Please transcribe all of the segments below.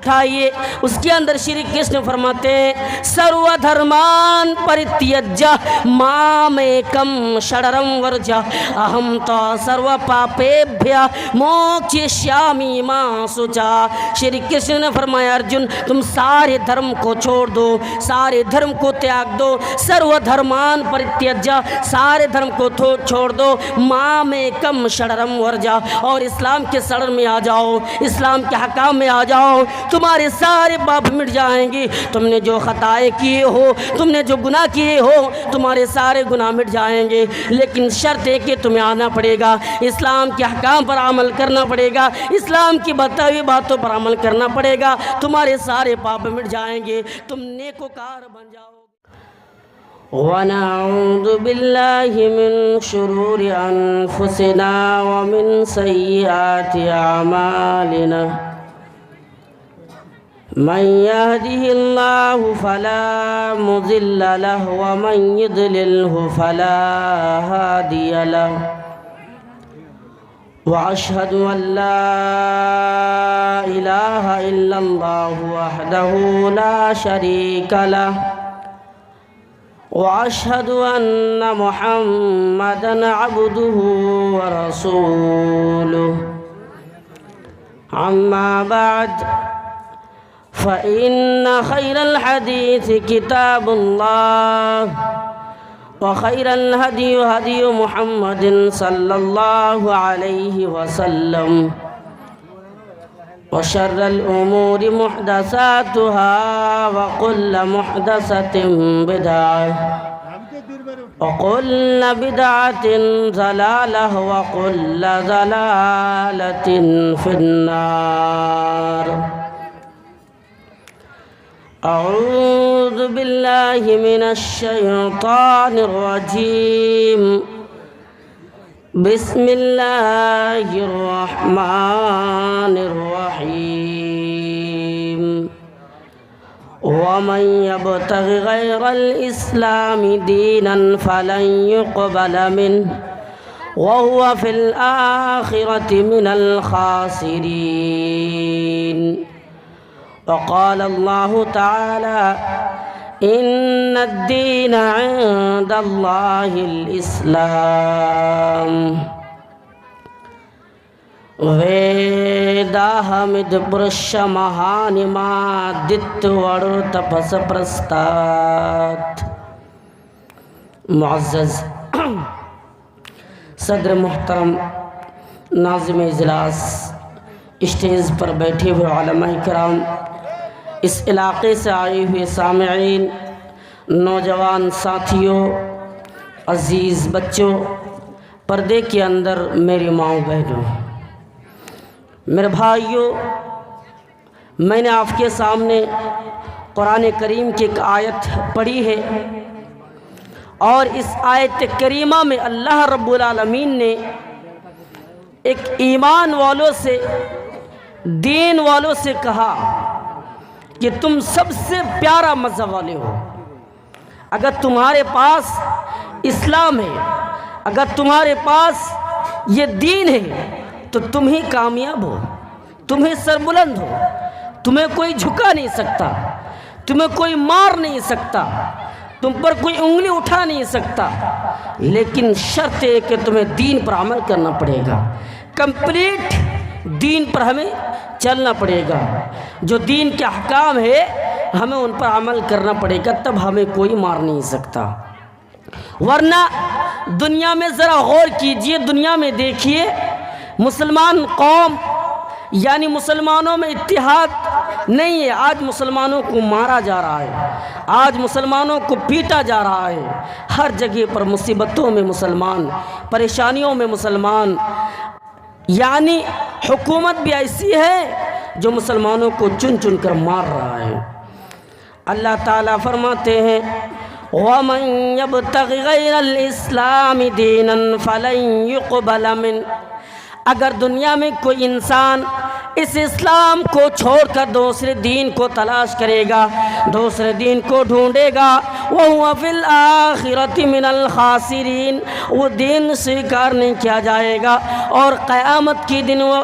اٹھائیے، اس کے اندر شری کرشن فرماتے ہیں سرو دھرمان پریتیجہ مامیکم شررم ورجہ اہم تو سرو پاپیبھیا موکشیامی ما سوچا۔ شری کرشن نے فرمایا ارجن تم سارے دھرم کو چھوڑ دو، سارے دھرم کو تیاگ دو، سرو دھرمان پریتیجہ سارے دھرم کو چھوڑ دو، مامیکم شررم ورجہ اور اسلام کے شرر میں آ جاؤ، اسلام کے حکام میں آ جاؤ، تمہارے سارے پاپ مٹ جائیں گے۔ تم نے جو خطائیں کیے ہو، تم نے جو گناہ کیے ہو، تمہارے سارے گناہ مٹ جائیں گے، لیکن شرط ہے کہ تمہیں آنا پڑے گا، اسلام کے احکام پر عمل کرنا پڑے گا، اسلام کی بتائی باتوں پر عمل کرنا پڑے گا، تمہارے سارے پاپ مٹ جائیں گے، تم نیکوکار بن جاؤ۔ وَنَعُوذُ بِاللَّهِ مِن شُرُورِ أَنفُسِنَا وَمِن سَيِّئَاتِ أَعْمَالِنَا من يهده الله فلا مضل له ومن يضلله فلا هادي له وأشهد أن لا إله إلا الله وحده لا شريك له وأشهد أن محمدًا عبده ورسوله أما بعد فإن خير الحديث كتاب الله وخير الهدي هدي محمد صلى الله عليه وسلم وشر الأمور محدثاتها وكل محدثة بدعة وكل بدعة ضلالة وكل ضلالة في النار۔ أعوذ بالله من الشيطان الرجيم، بسم الله الرحمن الرحيم۔ ومن يبتغ غير الإسلام دينا فلن يقبل منه وهو في الآخرة من الخاسرين۔ وقال الله تعالى إن الدين عند الله الإسلام۔ ವೇದಾಹಮಿದ್ ಪುರುಷ ಮಹಾನಿಮಾದಿತ್ ವಡು ತಪಸ ಪ್ರಸ್ತಾತ್۔ معزز صدر محترم، ناظم اجلاس، اسٹیج پر بیٹھے ہوئے علماء کرام، اس علاقے سے آئے ہوئے سامعین، نوجوان ساتھیوں، عزیز بچوں، پردے کے اندر میری ماؤں بہنوں، میرے بھائیوں، میں نے آپ کے سامنے قرآن کریم کی ایک آیت پڑھی ہے، اور اس آیت کریمہ میں اللہ رب العالمین نے ایک ایمان والوں سے، دین والوں سے کہا کہ تم سب سے پیارا مذہب والے ہو۔ اگر تمہارے پاس اسلام ہے، اگر تمہارے پاس یہ دین ہے تو تم ہی کامیاب ہو، تم ہی سربلند ہو، تمہیں کوئی جھکا نہیں سکتا، تمہیں کوئی مار نہیں سکتا، تم پر کوئی انگلی اٹھا نہیں سکتا، لیکن شرط ہے کہ تمہیں دین پر عمل کرنا پڑے گا، کمپلیٹ دین پر ہمیں چلنا پڑے گا، جو دین کے احکام ہے ہمیں ان پر عمل کرنا پڑے گا، تب ہمیں کوئی مار نہیں سکتا۔ ورنہ دنیا میں ذرا غور کیجئے، دنیا میں دیکھیے، مسلمان قوم یعنی مسلمانوں میں اتحاد نہیں ہے۔ آج مسلمانوں کو مارا جا رہا ہے، آج مسلمانوں کو پیٹا جا رہا ہے، ہر جگہ پر مصیبتوں میں مسلمان، پریشانیوں میں مسلمان، یعنی حکومت بھی ایسی ہے جو مسلمانوں کو چن چن کر مار رہا ہے۔ اللہ تعالیٰ فرماتے ہیں وَمَن يَبْتَغِ غَيْرَ الْإِسْلَامِ دِينًا فَلَن يُقْبَلَ مِنْهُ، اگر دنیا میں کوئی انسان اس اسلام کو چھوڑ کر دوسرے دین کو تلاش کرے گا، دوسرے دین کو ڈھونڈے گا، وَهُوَ فِي الْآخِرَةِ مِنَ الْخَاسِرِينَ، وہ دین سویکار نہیں کیا جائے گا اور قیامت کی دن وہ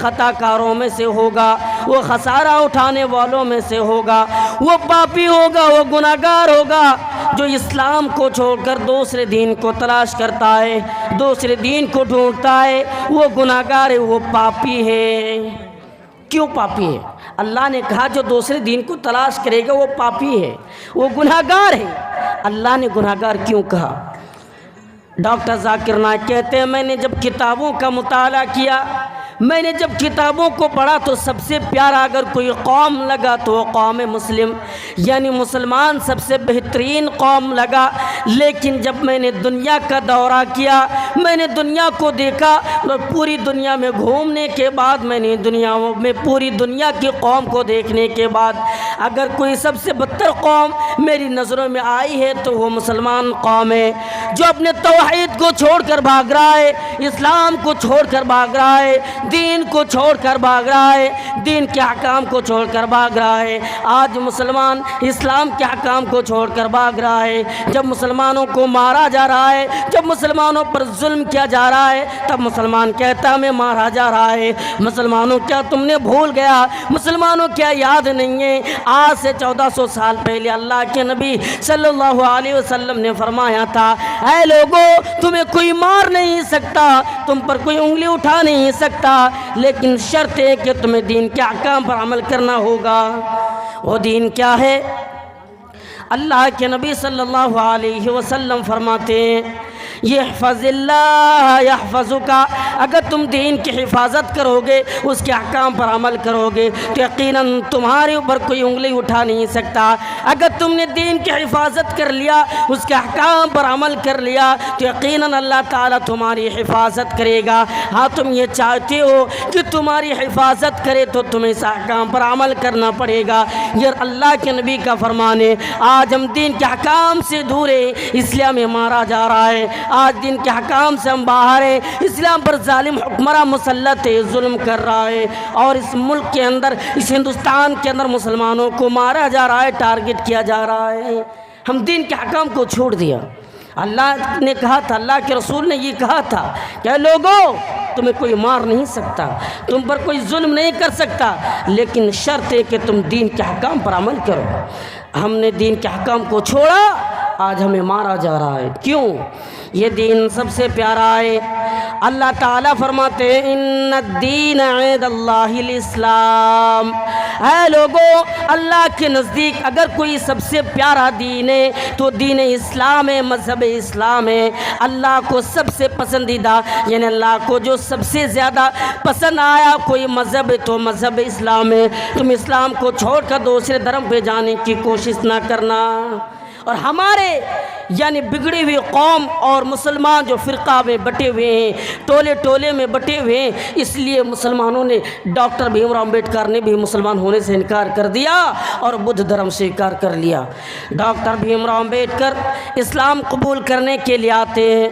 خطا کاروں میں سے ہوگا۔ وہ خسارہ اٹھانے والوں میں سے ہوگا، وہ پاپی ہوگا، وہ گناہگار ہوگا جو اسلام کو چھوڑ کر دوسرے دین کو تلاش کرتا ہے، دوسرے دین کو ڈھونڈتا ہے، وہ گناہگار ہے، وہ پاپی ہے۔ کیوں پاپی ہے؟ اللہ نے کہا جو دوسرے دین کو تلاش کرے گا وہ پاپی ہے، وہ گناہگار ہے۔ اللہ نے گناہگار کیوں کہا؟ ڈاکٹر ذاکر نائک کہتے ہیں میں نے جب کتابوں کا مطالعہ کیا، میں نے جب کتابوں کو پڑھا تو سب سے پیارا اگر کوئی قوم لگا تو وہ قوم مسلم، یعنی مسلمان سب سے بہترین قوم لگا۔ لیکن جب میں نے دنیا کا دورہ کیا، میں نے دنیا کو دیکھا اور پوری دنیا میں گھومنے کے بعد میں نے دنیا میں پوری دنیا کی قوم کو دیکھنے کے بعد اگر کوئی سب سے بدتر قوم میری نظروں میں آئی ہے تو وہ مسلمان قوم ہے، جو اپنے توحید کو چھوڑ کر بھاگ رہا ہے، اسلام کو چھوڑ کر بھاگ رہا ہے، دین کو چھوڑ کر بھاگ رہا ہے، دین کے احکام کو چھوڑ کر بھاگ رہا ہے۔ آج مسلمان اسلام کے احکام کو چھوڑ کر بھاگ رہا ہے۔ جب مسلمانوں کو مارا جا رہا ہے، جب مسلمانوں پر ظلم کیا جا رہا ہے، تب مسلمان کہتا ہے میں مارا جا رہا ہے۔ مسلمانوں کیا تم نے بھول گیا؟ مسلمانوں کیا یاد نہیں ہے؟ آج سے 1400 سال پہلے اللہ کے نبی صلی اللہ علیہ وسلم نے فرمایا تھا اے لوگو تمہیں کوئی مار نہیں سکتا، تم پر کوئی انگلی اٹھا نہیں سکتا، لیکن شرط ہے کہ تمہیں دین کے احکام پر عمل کرنا ہوگا۔ وہ دین کیا ہے؟ اللہ کے نبی صلی اللہ علیہ وسلم فرماتے ہیں یحفظ اللہ یحفظک، اگر تم دین کی حفاظت کرو گے، اس کے احکام پر عمل کرو گے تو یقیناً تمہارے اوپر کوئی انگلی اٹھا نہیں سکتا۔ اگر تم نے دین کی حفاظت کر لیا، اس کے احکام پر عمل کر لیا تو یقیناً اللہ تعالیٰ تمہاری حفاظت کرے گا۔ ہاں تم یہ چاہتے ہو کہ تمہاری حفاظت کرے تو تمہیں اس احکام پر عمل کرنا پڑے گا۔ یہ اللہ کے نبی کا فرمان ہے۔ آج ہم دین کے احکام سے دور ہیں، اسلام میں مارا جا رہا ہے۔ آج دین کے حکام سے ہم باہر ہیں، اسلام پر ظالم حکمراں مسلط ہے، ظلم کر رہا ہے، اور اس ملک کے اندر، اس ہندوستان کے اندر مسلمانوں کو مارا جا رہا ہے، ٹارگٹ کیا جا رہا ہے۔ ہم دین کے حکام کو چھوڑ دیا۔ اللہ نے کہا تھا، اللہ کے رسول نے یہ کہا تھا کہ لوگوں تمہیں کوئی مار نہیں سکتا، تم پر کوئی ظلم نہیں کر سکتا، لیکن شرط ہے کہ تم دین کے حکام پر عمل کرو۔ ہم نے دین کے حکام کو چھوڑا، آج ہمیں مارا جا رہا ہے۔ کیوں؟ یہ دین سب سے پیارا ہے۔ اللہ تعالیٰ فرماتے ہیں ان الدین عند اللہ الاسلام، اے لوگو اللہ کے نزدیک اگر کوئی سب سے پیارا دین ہے تو دین اسلام ہے، مذہب اسلام ہے۔ اللہ کو سب سے پسندیدہ یعنی اللہ کو جو سب سے زیادہ پسند آیا کوئی مذہب ہے تو مذہب اسلام ہے۔ تم اسلام کو چھوڑ کر دوسرے دھرم پہ جانے کی کوشش نہ کرنا۔ اور ہمارے یعنی بگڑی ہوئی قوم اور مسلمان جو فرقہ میں بٹے ہوئے ہیں، ٹولے ٹولے میں بٹے ہوئے ہیں، اس لیے مسلمانوں نے ڈاکٹر بھیم راؤ امبیڈکر نے بھی مسلمان ہونے سے انکار کر دیا اور بدھ دھرم سے انکار کر لیا۔ ڈاکٹر بھیم راؤ امبیڈکر اسلام قبول کرنے کے لیے آتے ہیں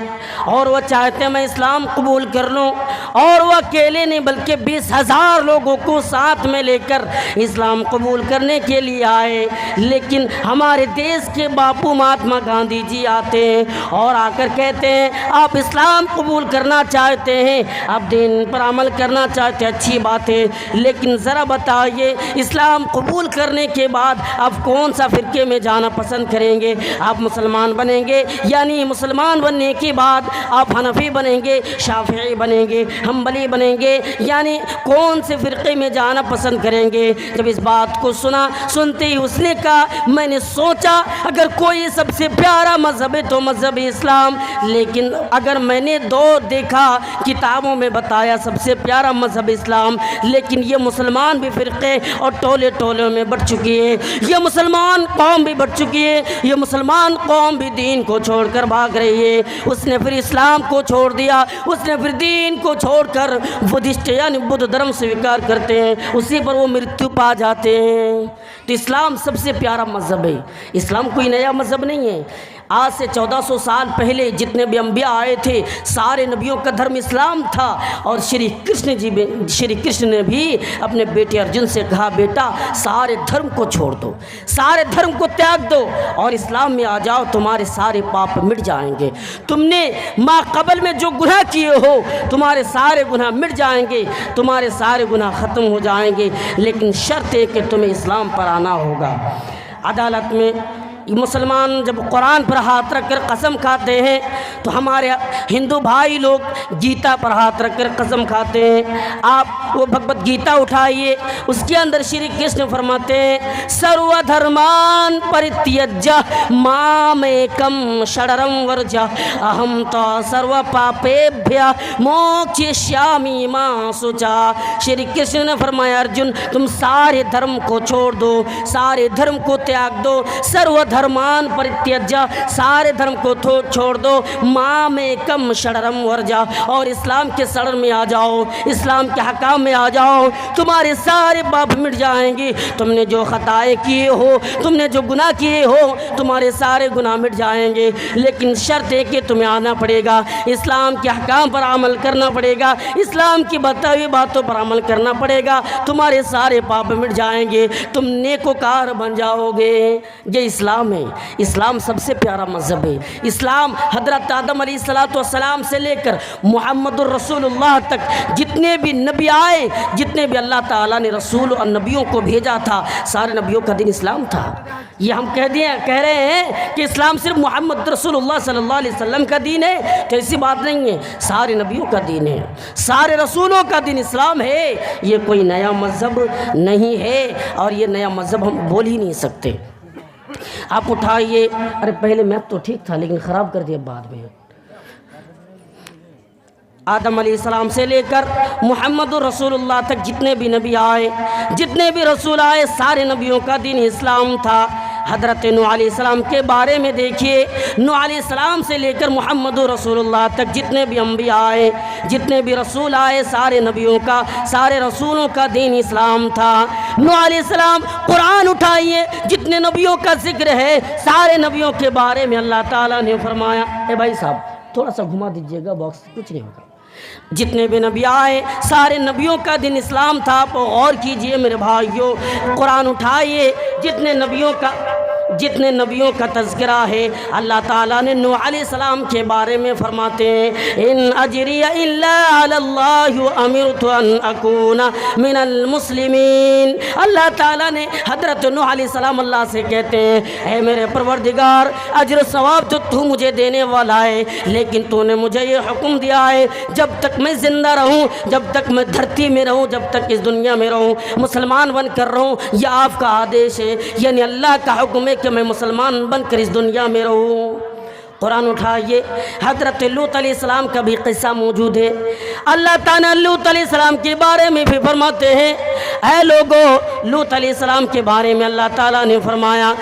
اور وہ چاہتے ہیں میں اسلام قبول کر لوں، اور وہ اکیلے نہیں بلکہ 20,000 لوگوں کو ساتھ میں لے کر اسلام قبول کرنے کے لیے آئے۔ لیکن ہمارے دیش کے باپو مہاتما گاندھی جی آتے ہیں اور آ کر کہتے ہیں آپ اسلام قبول کرنا چاہتے ہیں، آپ دین پر عمل کرنا چاہتے ہیں، اچھی بات ہے، لیکن ذرا بتائیے اسلام قبول کرنے کے بعد آپ کون سا فرقے میں جانا پسند کریں گے؟ آپ مسلمان بنیں گے، یعنی مسلمان بننے کے بعد آپ حنفی بنیں گے، شافعی بنیں گے، حنبلی بنیں گے، یعنی کون سے فرقے میں جانا پسند کریں گے؟ جب اس بات کو سنتے ہی اس نے کہا میں نے سوچا اگر کوئی سب سے پیارا مذہب ہے تو مذہب اسلام، لیکن اگر میں نے دیکھا کتابوں میں بتایا سب سے پیارا مذہب اسلام، لیکن یہ مسلمان بھی فرقے اور ٹولے ٹولوں میں بٹ چکی ہے، یہ مسلمان قوم بھی بٹ چکی ہے، یہ مسلمان قوم بھی دین کو چھوڑ کر بھاگ رہی ہے۔ اس نے پھر اسلام کو چھوڑ دیا، اس نے پھر دین کو چھوڑ کر بدھسٹ یعنی بدھ دھرم سویکار کرتے ہیں، اسی پر وہ مرتیو پا جاتے ہیں۔ تو اسلام سب سے پیارا مذہب ہے، اسلام کوئی نیا مذہب نہیں ہے۔ آج سے 1400 سال پہلے جتنے بھی انبیاء آئے تھے سارے نبیوں کا دھرم اسلام تھا، اور شری کرشن نے بھی اپنے بیٹے ارجن سے کہا بیٹا سارے دھرم کو چھوڑ دو، سارے دھرم کو تیاگ دو اور اسلام میں آ جاؤ، تمہارے سارے پاپ مٹ جائیں گے، تم نے ما قبل میں جو گناہ کیے ہو تمہارے سارے گناہ مٹ جائیں گے، تمہارے سارے گناہ ختم ہو جائیں گے، لیکن شرط ہے کہ تمہیں اسلام پر آنا ہوگا۔ عدالت میں مسلمان جب قرآن پر ہاتھ رکھ کر قسم کھاتے ہیں تو ہمارے ہندو بھائی لوگ گیتا پر ہاتھ رکھ کر قسم کھاتے ہیں۔ آپ وہ بھگوت گیتا اٹھائیے، اس کے اندر شری کرشن فرماتے ہیں سرو دھرمان پریتیجہ مام ایکم شررم ورجہ اہم تو سرو پاپیبھیہ موکشیامی ما سوچا۔ شری کرشن نے فرمایا ارجن تم سارے دھرم کو چھوڑ دو، سارے دھرم کو تیاگ دو، سرو دھرمان پریتیجہ سارے دھرم کو چھوڑ دو، مام ایکم شررم ورجہ اور اسلام کے سرر میں آ جاؤ، اسلام کے حکام میں آ جاؤ، تمہارے سارے پاپ مٹ جائیں گے، تم نے جو خطائیں کیے ہو، تم نے جو گناہ کیے ہو تمہارے سارے گناہ مٹ جائیں گے، لیکن شرط ہے کہ تمہیں آنا پڑے گا، اسلام کے حکام پر عمل کرنا پڑے گا، اسلام کی بتائی ہوئی باتوں پر عمل کرنا پڑے گا، تمہارے سارے پاپ مٹ جائیں گے، تم نیکوکار بن جاؤ گے۔ یہ اسلام ہے، اسلام سب سے پیارا مذہب ہے۔ اسلام حضرت آدم علیہ السلام سے لے کر محمد الرسول اللہ تک جتنے بھی نبی آئے، جتنے بھی اللہ تعالیٰ نے رسول اور نبیوں کو بھیجا تھا، سارے نبیوں کا دین اسلام تھا۔ یہ ہم کہہ رہے ہیں کہ اسلام صرف محمد رسول اللہ صلی اللہ علیہ وسلم کا دین ہے، تو ایسی بات نہیں ہے، سارے نبیوں کا دین ہے، سارے رسولوں کا دین اسلام ہے۔ یہ کوئی نیا مذہب نہیں ہے اور یہ نیا مذہب ہم بول ہی نہیں سکتے۔ آپ اٹھائیے، ارے پہلے میپ تو ٹھیک تھا لیکن خراب کر دیا بعد میں۔ آدم علیہ السلام سے لے کر محمد رسول اللہ تک جتنے بھی نبی آئے، جتنے بھی رسول آئے، سارے نبیوں کا دین اسلام تھا۔ حضرت نوح علیہ السلام کے بارے میں دیکھیے، نوح علیہ السلام سے لے کر محمد رسول اللہ تک جتنے بھی انبیاء آئے، جتنے بھی رسول آئے، سارے نبیوں کا، سارے رسولوں کا دین اسلام تھا۔ نوح علیہ السلام قرآن اٹھائیے، جتنے نبیوں کا ذکر ہے، سارے نبیوں کے بارے میں اللہ تعالیٰ نے فرمایا۔ اے بھائی صاحب تھوڑا سا گھما دیجئے گا باکس، کچھ نہیں ہوگا۔ جتنے بھی نبی آئے سارے نبیوں کا دین اسلام تھا۔ آپ غور کیجئے میرے بھائیوں، قرآن اٹھائیے، جتنے نبیوں کا تذکرہ ہے اللہ تعالیٰ نے نوح علیہ السلام کے بارے میں فرماتے ہیں ان اجری الا علی اللہ امرت ان اکون من المسلمین۔ اللہ تعالیٰ نے حضرت نوح علیہ السلام اللہ سے کہتے ہیں اے میرے پروردگار اجر ثواب تو مجھے دینے والا ہے، لیکن تو نے مجھے یہ حکم دیا ہے جب تک میں زندہ رہوں، جب تک میں دھرتی میں رہوں، جب تک اس دنیا میں رہوں، مسلمان بن کر رہوں۔ یہ آپ کا آدیش ہے، یعنی اللہ کا حکم ہے کہ میں مسلمان بن کر اس دنیا میں رہوں۔ قرآن اٹھائیے، حضرت لوط علیہ السلام کا بھی قصہ موجود ہے۔ اللہ تعالیٰ لوط علیہ السلام کے بارے میں بھی فرماتے ہیں اے لوگو، لوط علیہ السلام کے بارے میں اللہ تعالیٰ نے فرمایا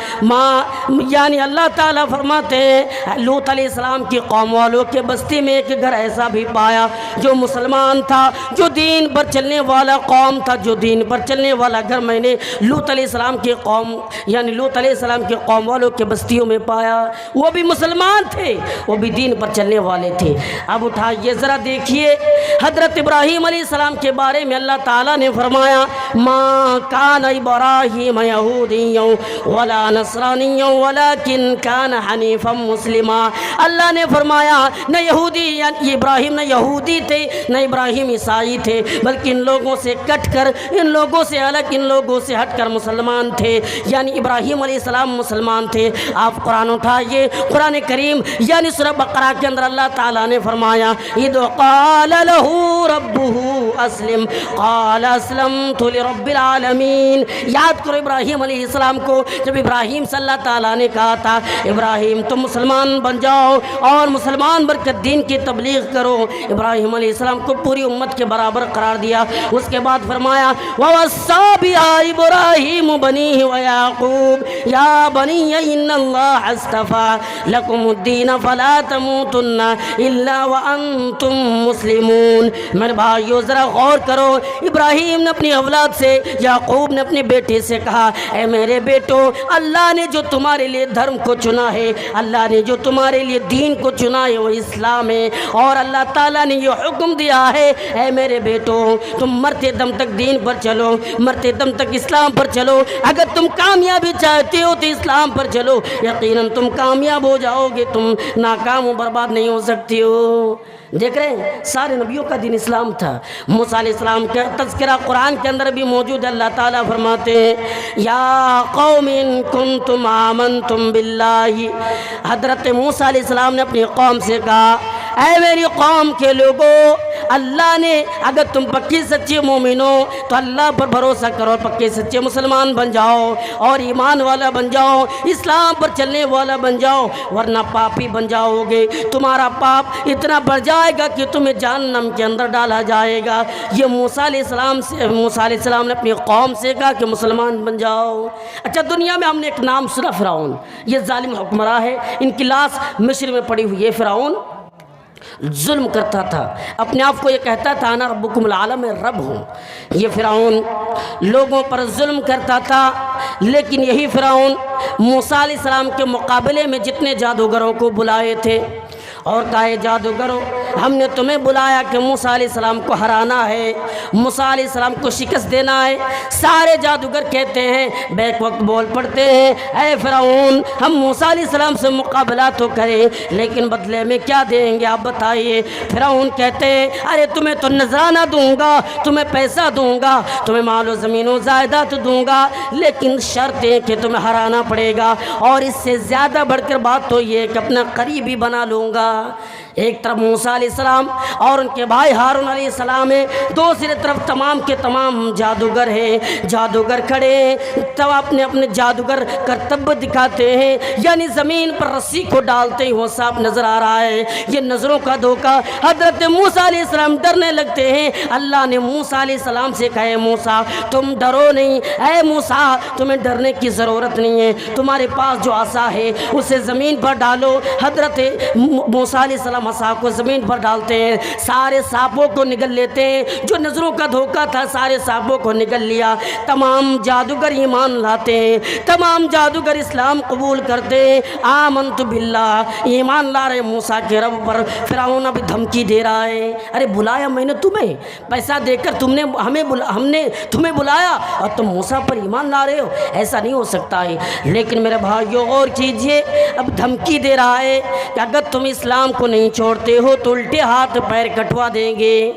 یعنی اللہ تعالیٰ فرماتے ہیں لوط علیہ السلام کی قوم والوں کے بستی میں ایک گھر ایسا بھی پایا جو مسلمان تھا، جو دین پر چلنے والا قوم تھا، جو دین پر چلنے والا گھر میں نے لوط علیہ السلام کی قوم یعنی لوط علیہ السلام کی قوم والوں کے بستیوں میں پایا، وہ بھی مسلمان تھے، وہ بھی دین پر چلنے والے تھے۔ اب اٹھائیے ذرا دیکھیے حضرت ابراہیم علیہ السلام کے بارے میں اللہ تعالیٰ نے فرمایا ما کان ابراہیم یہودیا ولا نصرانیا ولکن کان حنیفا مسلما۔ اللہ نے فرمایا نہ یہودی یعنی ابراہیم نہ یہودی تھے، نہ ابراہیم عیسائی تھے، بلکہ ان لوگوں سے کٹ کر، ان لوگوں سے الگ، ان لوگوں سے ہٹ کر مسلمان تھے، یعنی ابراہیم علیہ السلام مسلمان تھے۔ آپ قرآن اٹھائیے، قرآن کریم یعنی سورہ بقرہ کے اندر اللہ تعالیٰ نے فرمایا اذ قال له ربه اسلم قال اسلمت لرب العالمین۔ یاد کرو ابراہیم علیہ السلام کو، جب ابراہیم صلی اللہ تعالیٰ نے کہا تھا ابراہیم تم مسلمان بن جاؤ اور مسلمان بن کر دین کی تبلیغ کرو، ابراہیم علیہ السلام کو پوری امت کے برابر قرار دیا۔ اس کے بعد فرمایا وَوَصَّى بِهَا إِبْرَاهِيمُ بَنِيهِ وَيَعْقُوبَ يَا بَنِيَّ إِنَّ اللَّهَ اصْطَفَىٰ لَكُمُ الدین فلا تموتن الا وانتم مسلمون۔ میرے بھائیو ذرا غور کرو، ابراہیم نے اپنی اولاد سے، یعقوب نے اپنے بیٹے سے کہا اے میرے بیٹو، اللہ نے جو تمہارے لیے دھرم کو چنا ہے، اللہ نے جو تمہارے لیے دین کو چنا ہے وہ اسلام ہے، اور اللہ تعالیٰ نے یہ حکم دیا ہے اے میرے بیٹو تم مرتے دم تک دین پر چلو، مرتے دم تک اسلام پر چلو۔ اگر تم کامیابی چاہتے ہو تو اسلام پر چلو، یقیناً تم کامیاب ہو جاؤ گے، تم ناکام و برباد نہیں ہو سکتی ہو۔ دیکھ رہے ہیں سارے نبیوں کا دین اسلام تھا۔ موسیٰ علیہ السلام کا تذکرہ قرآن کے اندر بھی موجود ہے۔ اللہ تعالیٰ فرماتے ہیں یا قوم ان کنتم آمنتم باللہ، حضرت موسیٰ علیہ السلام نے اپنی قوم سے کہا اے میری قوم کے لوگوں، اللہ نے اگر تم پکی سچے مومن ہو تو اللہ پر بھروسہ کرو، پکے سچے مسلمان بن جاؤ اور ایمان والا بن جاؤ، اسلام پر چلنے والا بن جاؤ، ورنہ پاپی بن جاؤ گے، تمہارا پاپ اتنا بڑھ جائے گا کہ تمہیں جہنم کے اندر ڈالا جائے گا۔ یہ موسیٰ علیہ السلام نے اپنی قوم سے کہا کہ مسلمان بن جاؤ۔ اچھا دنیا میں ہم نے ایک نام سنا فرعون، یہ ظالم حکمراں ہے، ان کی لاش مصر میں پڑی ہوئی ہے۔ فرعون ظلم کرتا تھا، اپنے آپ کو یہ کہتا تھا انا ربکم العالی، میں رب ہوں۔ یہ فرعون لوگوں پر ظلم کرتا تھا، لیکن یہی فرعون موسیٰ علیہ السلام کے مقابلے میں جتنے جادوگروں کو بلائے تھے اور کہا جادوگروں ہم نے تمہیں بلایا کہ موسیٰ علیہ السلام کو ہرانا ہے، موسیٰ علیہ السلام کو شکست دینا ہے۔ سارے جادوگر کہتے ہیں، بیک وقت بول پڑتے ہیں اے فرعون ہم موسیٰ علیہ السلام سے مقابلہ تو کریں لیکن بدلے میں کیا دیں گے آپ بتائیے۔ فرعون کہتے ہیں ارے تمہیں تو نذرانہ دوں گا، تمہیں پیسہ دوں گا، تمہیں مال و زمین و جائیداد دوں گا، لیکن شرط ہے کہ تمہیں ہرانا پڑے گا، اور اس سے زیادہ بڑھ کر بات تو یہ کہ اپنا قریبی بنا لوں گا۔ ایک طرف موسیٰ علیہ السلام اور ان کے بھائی ہارون علیہ السلام ہے، دوسری طرف تمام کے تمام جادوگر ہیں، جادوگر کھڑے ہیں، تب اپنے اپنے جادوگر کرتب دکھاتے ہیں، یعنی زمین پر رسی کو ڈالتے ہی وہ صاف نظر آ رہا ہے، یہ نظروں کا دھوکہ۔ حضرت موسیٰ علیہ السلام ڈرنے لگتے ہیں، اللہ نے موسیٰ علیہ السلام سے کہا موسیٰ تم ڈرو نہیں، اے موسیٰ تمہیں ڈرنے کی ضرورت نہیں ہے، تمہارے پاس جو عصا ہے اسے زمین پر ڈالو۔ حضرت موسیٰ علیہ السلام عصا کو زمین پر ڈالتے ہیں، سارے سانپوں کو نگل لیتے ہیں، جو نظروں کا دھوکہ تھا سارے سانپوں کو نگل لیا۔ تمام جادوگر ایمان لاتے ہیں، تمام جادوگر اسلام قبول کرتے ہیں، آمنت باللہ، ایمان لا رہے موسیٰ کے رب پر۔ فرعون اب دھمکی دے رہا ہے ارے بلایا میں نے تمہیں، پیسہ دے کر ہم نے تمہیں بلایا اور تم موسیٰ پر ایمان لا رہے ہو، ایسا نہیں ہو سکتا ہے۔ لیکن میرے بھائیو غور کیجئے، اب دھمکی دے رہا ہے کہ اگر تم اسلام کو نہیں چھوڑتے ہو تو الٹے ہاتھ پیر کٹوا دیں گے۔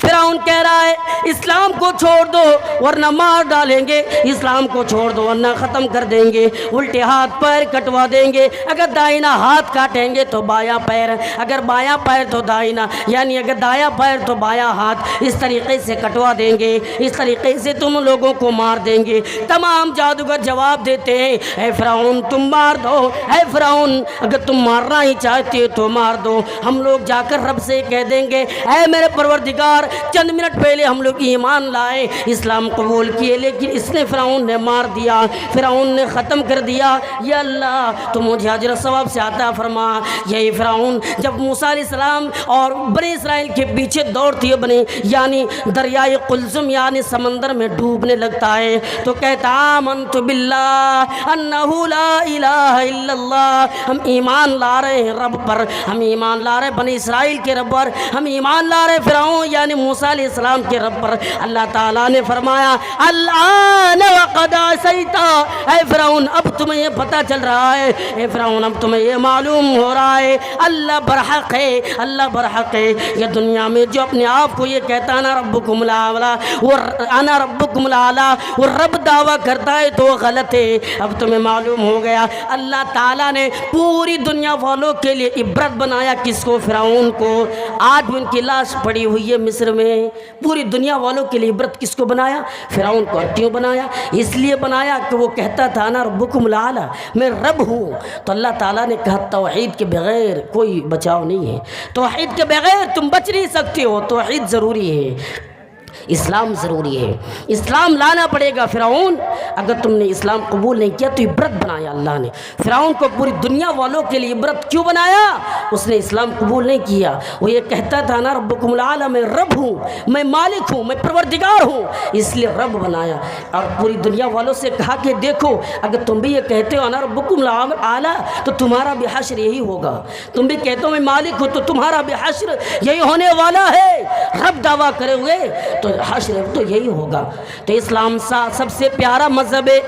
فرعون کہہ رہا ہے اسلام کو چھوڑ دو ورنہ مار ڈالیں گے، اسلام کو چھوڑ دو ورنہ ختم کر دیں گے، الٹے ہاتھ پیر کٹوا دیں گے، اگر دائنا ہاتھ کاٹیں گے تو بایاں پیر، اگر بایاں پیر تو دائنا، یعنی اگر دایاں پیر تو بایاں ہاتھ، اس طریقے سے کٹوا دیں گے، اس طریقے سے تم لوگوں کو مار دیں گے۔ تمام جادوگر جواب دیتے ہیں اے فرعون تم مار دو، اے فرعون اگر تم مارنا ہی چاہتے تو مار دو، ہم لوگ جا کر رب سے کہہ دیں گے اے میرے پروردگار چند منٹ پہلے ہم لوگ ایمان لائے، اسلام قبول کیے، لیکن اس نے فرعون نے مار دیا، فرعون نے ختم کر دیا، یا اللہ تو مجھے اجر ثواب سے عطا فرما۔ یہی فرعون جب موسیٰ علیہ السلام اور بنی اسرائیل کے پیچھے دوڑتی ہے، یعنی دریائے قلزم یعنی سمندر میں ڈوبنے لگتا ہے، تو کہتا آمنت باللہ انہ لا الہ الا اللہ، ہم ایمان لا رہے ہیں رب پر، ہم ایمان لا رہے ہیں بنی اسرائیل کے رب پر، ہم ایمان لا رہے ہیں فرعون یعنی موسیٰ علیہ السلام کے رب پر۔ اللہ تعالیٰ نے فرمایا الآن وقد عصیت، اے فرعون اب تمہیں یہ پتہ چل رہا ہے، اے فرعون اب تمہیں یہ معلوم ہو رہا ہے اللہ برحق ہے، اللہ برحق ہے۔ یہ دنیا میں جو اپنے آپ کو یہ کہتا انا ربکم الاعلی، انا ربکم الاعلی، وہ رب دعویٰ کرتا ہے تو وہ غلط ہے۔ اب تمہیں معلوم ہو گیا، اللہ تعالیٰ نے پوری دنیا والوں کے لیے عبرت بنایا، کس کو؟ فرعون کو۔ آج بھی ان کی لاش پڑی ہوئی ہے مصر میں، پوری دنیا والوں کے لیے عبرت کس کو بنایا؟ فرعون کو۔ کیوں بنایا؟ اس لیے بنایا کہ وہ کہتا تھا انا ربکم الاعلی، میں رب ہوں۔ تو اللہ تعالیٰ نے کہا توحید کے بغیر کوئی بچاؤ نہیں ہے، توحید کے بغیر تم بچ نہیں سکتے ہو، توحید ضروری ہے، اسلام ضروری ہے، اسلام لانا پڑے گا۔ فرعون اگر تم نے اسلام قبول نہیں کیا تو عبرت بنایا اللہ نے۔ فرعون کو پوری دنیا والوں کے لیے عبرت کیوں بنایا؟ اس نے اسلام قبول نہیں کیا۔ وہ یہ کہتا تھا نا ربکم الاعلی، میں رب ہوں، میں مالک ہوں، میں پروردگار ہوں، اس لیے رب بنایا۔ اور پوری دنیا والوں سے کہا کہ دیکھو اگر تم بھی یہ کہتے ہو نا ربکم الاعلی تو تمہارا بھی حشر یہی ہوگا، تم بھی کہتے ہو میں مالک ہوں تو تمہارا بھی حشر یہی ہونے والا ہے۔ رب دعویٰ کرے ہوئے تو حشر تو یہی ہوگا۔ تو اسلام سب سے پیارا مذہب ہے۔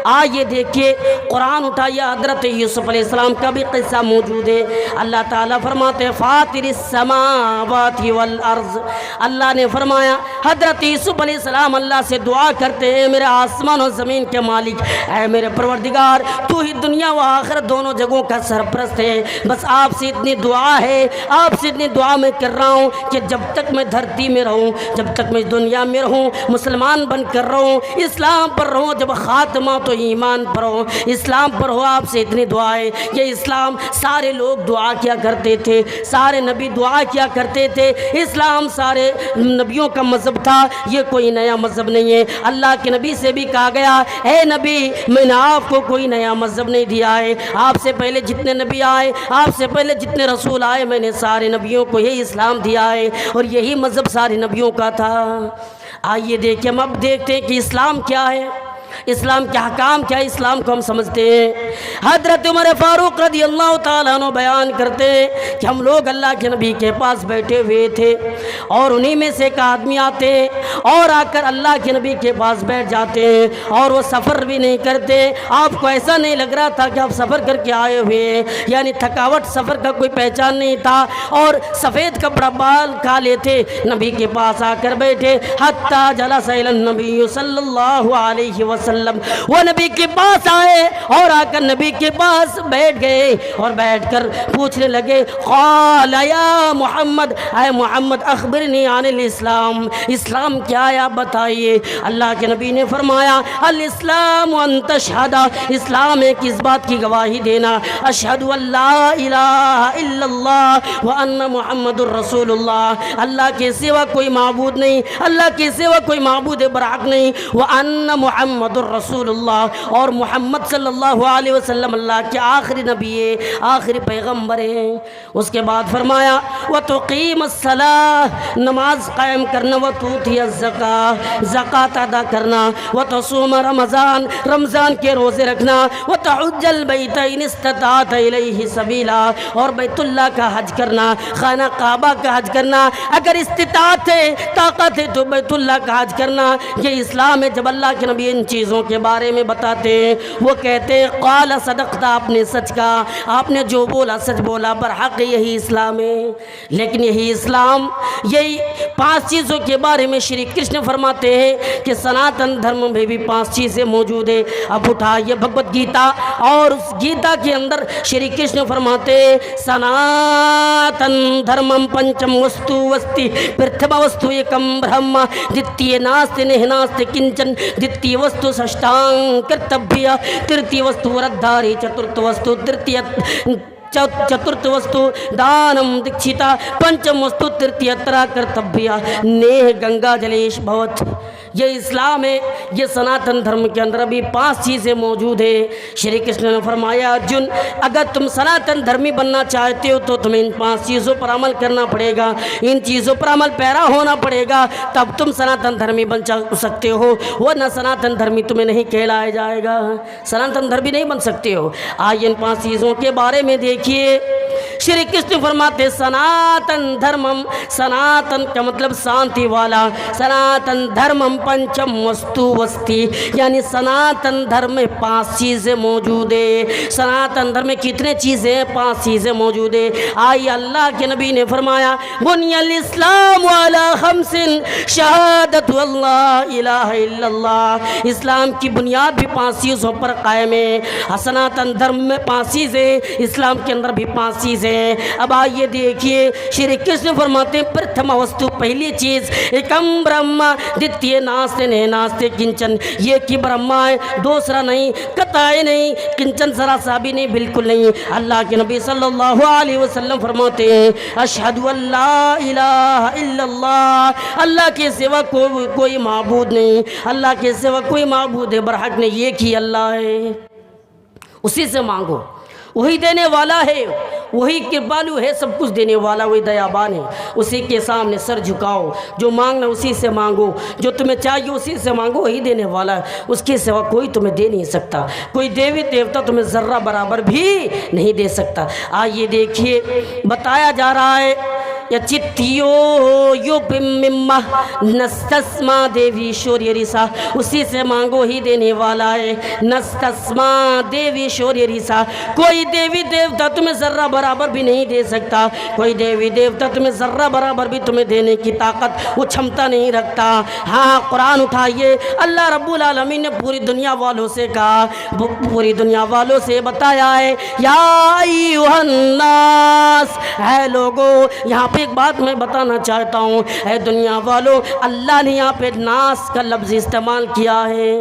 آئیے دیکھیے قرآن اٹھائیے، حضرت یوسف علیہ السلام کا بھی قصہ موجود ہے۔ اللہ تعالیٰ فرماتے ہیں فاطر السماوات والارض، اللہ نے فرمایا حضرت یوسف علیہ السلام اللہ سے دعا کرتے ہیں میرے آسمان و زمین کے مالک، اے میرے پروردگار تو ہی دنیا و آخرت دونوں جگہوں کا سرپرست ہے، بس آپ سے اتنی دعا ہے، آپ سے اتنی دعا میں کر رہا ہوں کہ جب تک میں دھرتی میں رہوں، جب تک میں دنیا میں رہوں، مسلمان بن کر رہوں، اسلام پر رہوں، جب خاتمہ تو ایمان پر ہو، اسلام پر ہو۔ آپ سے اتنی دعا ہے کہ اسلام سارے لوگ دعا کیا کرتے تھے، سارے نبی دعا کیا کرتے تھے، اسلام سارے نبیوں کا مذہب تھا، یہ کوئی نیا مذہب نہیں ہے۔ اللہ کے نبی سے بھی کہا گیا اے نبی میں نے آپ کو کوئی نیا مذہب نہیں دیا ہے، آپ سے پہلے جتنے نبی آئے، آپ سے پہلے جتنے رسول آئے، میں نے سارے نبیوں کو یہی اسلام دیا ہے اور یہی مذہب سارے نبیوں کا تھا۔ آئیے دیکھیں ہم اب دیکھتے ہیں کہ اسلام کیا ہے، اسلام کے احکام کیا ہے، اسلام کو ہم سمجھتے ہیں۔ حضرت عمر فاروق رضی اللہ تعالیٰ عنہ بیان کرتے ہیں کہ ہم لوگ اللہ کے نبی کے پاس بیٹھے ہوئے تھے اور انہی میں سے ایک آدمی آتے ہیں اور آ کر اللہ کے نبی کے پاس بیٹھ جاتے ہیں اور وہ سفر بھی نہیں کرتے، آپ کو ایسا نہیں لگ رہا تھا کہ آپ سفر کر کے آئے ہوئے ہیں، یعنی تھکاوٹ سفر کا کوئی پہچان نہیں تھا، اور سفید کپڑا بال کالے تھے، نبی کے پاس آ کر بیٹھے حتیٰ جلس الی النبی صلی اللہ علیہ وسلم، وہ نبی کے پاس آئے اور آ کر نبی کے پاس بیٹھ گئے اور بیٹھ کر پوچھنے لگے قال یا محمد، اے محمد اخبرنی عن الاسلام، اسلام کیا ہے آپ بتائیے۔ اللہ کے نبی نے فرمایا الاسلام ان تشہد، اسلام ہے کہ اس بات کی گواہی دینا اشہد ان لا الہ الا اللہ وان محمد الرسول اللہ، اللہ کے سوا کوئی معبود نہیں، اللہ کے سوا کوئی معبود برحق نہیں، وان محمد الرسول اللہ، اور محمد صلی اللہ علیہ وسلم اللہ کے آخری نبی ہے، آخری پیغمبر ہیں۔ اس کے بعد فرمایا وتقیم الصلاۃ، نماز قائم کرنا، وتؤتی الزکاۃ، زکوٰۃ ادا کرنا، وتصوم رمضان، رمضان کے روزے رکھنا، وتحج البیت ان استطعت الیہ سبیلا، اور بیت اللہ کا حج کرنا، خانہ کعبہ کا حج کرنا، اگر استطاعت ہے طاقت ہے تو بیت اللہ کا حج کرنا، یہ اسلام ہے۔ جب اللہ کے نبی ان چیزوں کے بارے میں بتاتے ہیں وہ کہتے ہیں قال صدقت، آپ نے سچ کہا، آپ نے جو بولا سچ بولا، برحق یہی اسلام ہے۔ لیکن یہی اسلام، یہی 5 چیزوں کے بارے میں شری کرشن فرماتے ہیں کہ سناتن دھرم میں بھی 5 چیزیں موجود ہیں۔ اب اٹھائیے بھگوت گیتا، اور اس گیتا کے اندر شری کرشن فرماتے ہیں سناتن دھرمم پنچم وستو وستی پرتھما وستو ایکم برہم دتیہ ناستی نہناستی کنچن دتیہ وستو سشتانگ کرتبھیہ ترتیہ وستو وردھاری چترتھ وستو ترتیہ چترتھ وستو دانم دکشیتا پنچم وستو ترتیہ کرتبھیہ نیہ گنگا جلیش بھوت۔ یہ اسلام ہے، یہ سناتن دھرم کے اندر ابھی 5 چیزیں موجود ہیں۔ شری کرشن نے فرمایا ارجن اگر تم سناتن دھرمی بننا چاہتے ہو تو تمہیں ان 5 چیزوں پر عمل کرنا پڑے گا، ان چیزوں پر عمل پیرا ہونا پڑے گا، تب تم سناتن دھرمی بن سکتے ہو، ورنہ سناتن دھرمی تمہیں نہیں کہلایا جائے گا، سناتن دھرمی نہیں بن سکتے ہو۔ آئیے ان 5 چیزوں کے بارے میں دیکھیے۔ شری کرشن فرماتے سناتن دھرمم، سناتن کا مطلب شانتی والا، سناتن دھرمم پنچم وستو وستی، یعنی سناتن دھرم میں 5 چیزیں موجود ہیں۔ سناتن دھرم میں کتنے چیزیں ہیں؟ 5 چیزیں موجود ہیں۔ آئیے اللہ کے نبی نے فرمایا بنی الاسلام علی 5 شہادت اللہ الہ الا اللہ، اسلام کی بنیاد بھی 5 چیزوں پر قائم ہے۔ سناتن دھرم میں 5 چیزیں، اسلام کے اندر بھی 5 چیزیں چیزیں. اب آئیے دیکھیے شری کرشن فرماتے ہیں پرتھما وستو پہلی چیز ایکم برہما دتیہ ناستے نہیں ناستے کنچن. یہ کہ برہما ہے دوسرا نہیں قطعی نہیں کنچن ذرا سا بھی نہیں بالکل نہیں. اللہ کے نبی صلی اللہ علیہ وسلم فرماتے ہیں اشہد ان لا الہ الا اللہ اللہ کے سوا کوئی معبود نہیں اللہ کے سوا کوئی معبود برحق نہیں ایک ہی اللہ ہے. اسی سے مانگو وہی دینے والا ہے وہی کرپالو ہے سب کچھ دینے والا وہی دیابان ہے. اسی کے سامنے سر جھکاؤ جو مانگنا اسی سے مانگو جو تمہیں چاہیے اسی سے مانگو وہی دینے والا ہے. اس کے سوا کوئی تمہیں دے نہیں سکتا کوئی دیوی دیوتا تمہیں ذرہ برابر بھی نہیں دے سکتا. آئیے دیکھیے بتایا جا رہا ہے یچتیو یو پمما نستسما دیوی شوریہ ریسا اسی سے مانگو ہی دینے والا ہے. نستسما دیوی شوریہ ریسا کوئی دیوی دیوتا تمہیں ذرہ برابر بھی نہیں دے سکتا کوئی دیوی دیوتا تمہیں ذرہ برابر بھی تمہیں دینے کی طاقت وہ چھمتا نہیں رکھتا. ہاں قرآن اٹھائیے اللہ رب العالمین نے پوری دنیا والوں سے کہا پوری دنیا والوں سے بتایا ہے یا ایھا الناس اے لوگو. یہاں ایک بات میں بتانا چاہتا ہوں اے دنیا والو اللہ نے یہاں پہ ناس کا لفظ استعمال کیا ہے.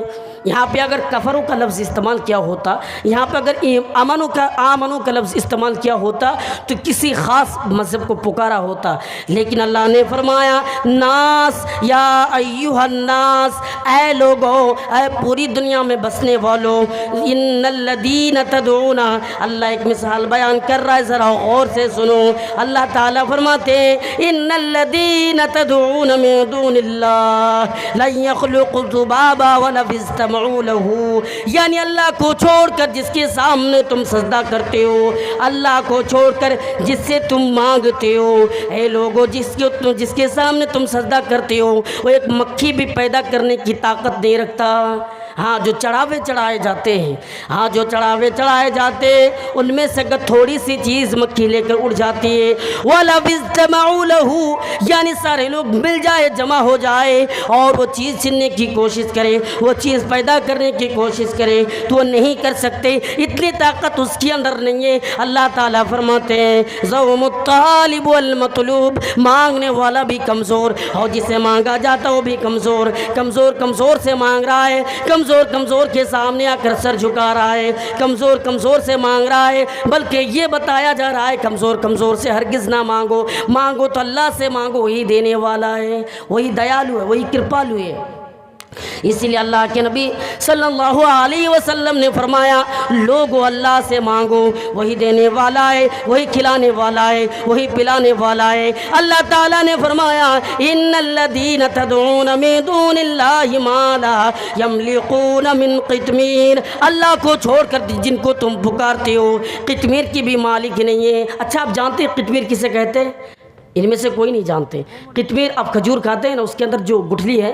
یہاں پہ اگر کفروں کا لفظ استعمال کیا ہوتا یہاں پہ اگر آمنوں کا لفظ استعمال کیا ہوتا تو کسی خاص مذہب کو پکارا ہوتا. لیکن اللہ نے فرمایا ناس یا ایھا الناس اے لوگو اے پوری دنیا میں بسنے والو. ان الذین تدعون اللہ ایک مثال بیان کر رہا ہے ذرا غور سے سنو. اللہ تعالیٰ فرماتے ہیں ان الذین تدعون من دون اللہ لن یخلقوا ذبابا ولو اجتمعوا له. یعنی اللہ کو چھوڑ کر جس کے سامنے تم سجدہ کرتے ہو اللہ کو چھوڑ کر جس سے تم مانگتے ہو اے لوگو جس کے سامنے تم سجدہ کرتے ہو وہ ایک مکھی بھی پیدا کرنے کی طاقت نہیں رکھتا. ہاں جو چڑھاوے چڑھائے جاتے ہیں ہاں جو چڑھاوے چڑھائے جاتے ہیں ان میں سے اگر تھوڑی سی چیز مکھی لے کر اڑ جاتی ہے وَلَوِ اجْتَمَعُوا لَهُ یعنی سارے لوگ مل جائے جمع ہو جائے اور وہ چیز چھیننے کی کوشش کرے وہ چیز پیدا کرنے کی کوشش کرے تو وہ نہیں کر سکتے اتنی طاقت اس کے اندر نہیں ہے. اللہ تعالیٰ فرماتے ہیں ذَوْمُ الطَّالِبُ وَالْمَطْلُوبُ مانگنے والا بھی کمزور اور جسے مانگا جاتا وہ بھی کمزور سے مانگ رہا ہے کمزور کے سامنے آ کر سر جھکا رہا ہے کمزور سے مانگ رہا ہے. بلکہ یہ بتایا جا رہا ہے کمزور سے ہرگز نہ مانگو تو اللہ سے مانگو وہی دینے والا ہے وہی دیالو ہے وہی کرپالو ہے. اسی لیے اللہ کے نبی صلی اللہ علیہ وسلم نے فرمایا لوگو اللہ سے مانگو وہی دینے والا ہے وہی کھلانے والا ہے وہی پلانے والا ہے. اللہ تعالیٰ نے فرمایا ان الذین تدعون من دون اللہ ما لا یملکون من قطمیر اللہ کو چھوڑ کر جن کو تم پکارتے ہو قطمیر کی بھی مالک نہیں ہے. اچھا آپ جانتے ہیں قطمیر کسے کہتے ہیں؟ ان میں سے کوئی نہیں جانتے. قطمیر آپ کھجور کھاتے ہیں نا اس کے اندر جو گٹھلی ہے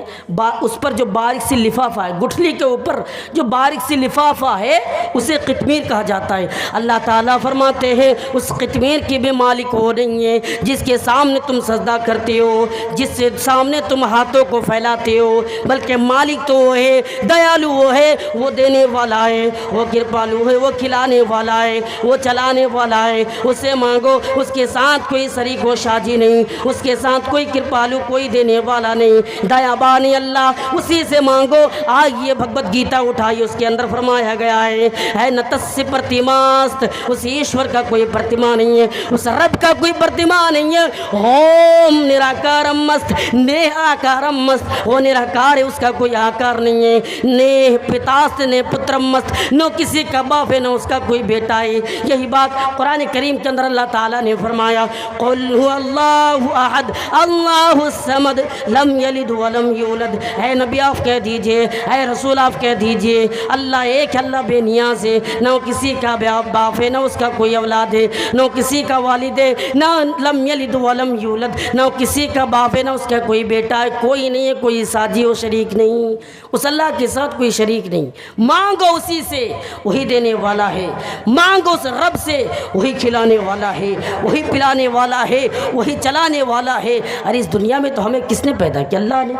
اس پر جو باریک سی لفافہ ہے گٹھلی کے اوپر جو باریک سی لفافہ ہے اسے قطمیر کہا جاتا ہے. اللہ تعالیٰ فرماتے ہیں اس قطمیر کی بھی مالک ہو رہی ہیں جس کے سامنے تم سجدہ کرتے ہو جس سے سامنے تم ہاتھوں کو پھیلاتے ہو بلکہ مالک تو وہ ہے دیالو وہ ہے وہ دینے والا ہے وہ کرپالو ہے وہ کھلانے والا ہے وہ چلانے والا ہے. اسے مانگو اس کے ساتھ کوئی شریک و شاجی نہیں اس کے ساتھ کوئی کرپالو کوئی دینے والا نہیں دیابانی اللہ اسی سے مانگو. آئیے بھگوت گیتا اٹھائی اس کے اندر فرمایا گیا ہے نتس پرتیماست اس ایشور کا کوئی پرتما نہیں ہے اس رب کا کوئی پرتما نہیں ہے. اوم نراکارم مست نیہ آکارم مست وہ نراکار ہے اس کا کوئی آکار نہیں ہے. نیہ پتاست نے پترم مست نو کسی کا باپ ہے نہ اس کا کوئی بیٹا ہے. یہی بات قرآن کریم کے اندر اللہ تعالیٰ نے فرمایا قل هو اللہ احد اللہ الصمد لم یلد ولم یولد. اے نبی آپ کہہ دیجئے اے رسول آپ کہہ دیجئے اللہ ایک اللہ بے نیاز ہے نہ کسی کا باپ ہے نہ اس کا کوئی اولاد ہے نہ کسی کا والد ہے نہ لم یلد ولم یولد نہ کسی کا باپ ہے نہ اس کا کوئی بیٹا ہے کوئی نہیں ہے کوئی ساجی و شریک نہیں اس اللہ کے ساتھ کوئی شریک نہیں. مانگو اسی سے وہی دینے والا ہے مانگو اس رب سے وہی کھلانے والا ہے وہی پلانے والا ہے وہی چلانے والا ہے. ارے اس دنیا میں تو ہمیں کس نے پیدا کیا؟ اللہ نے.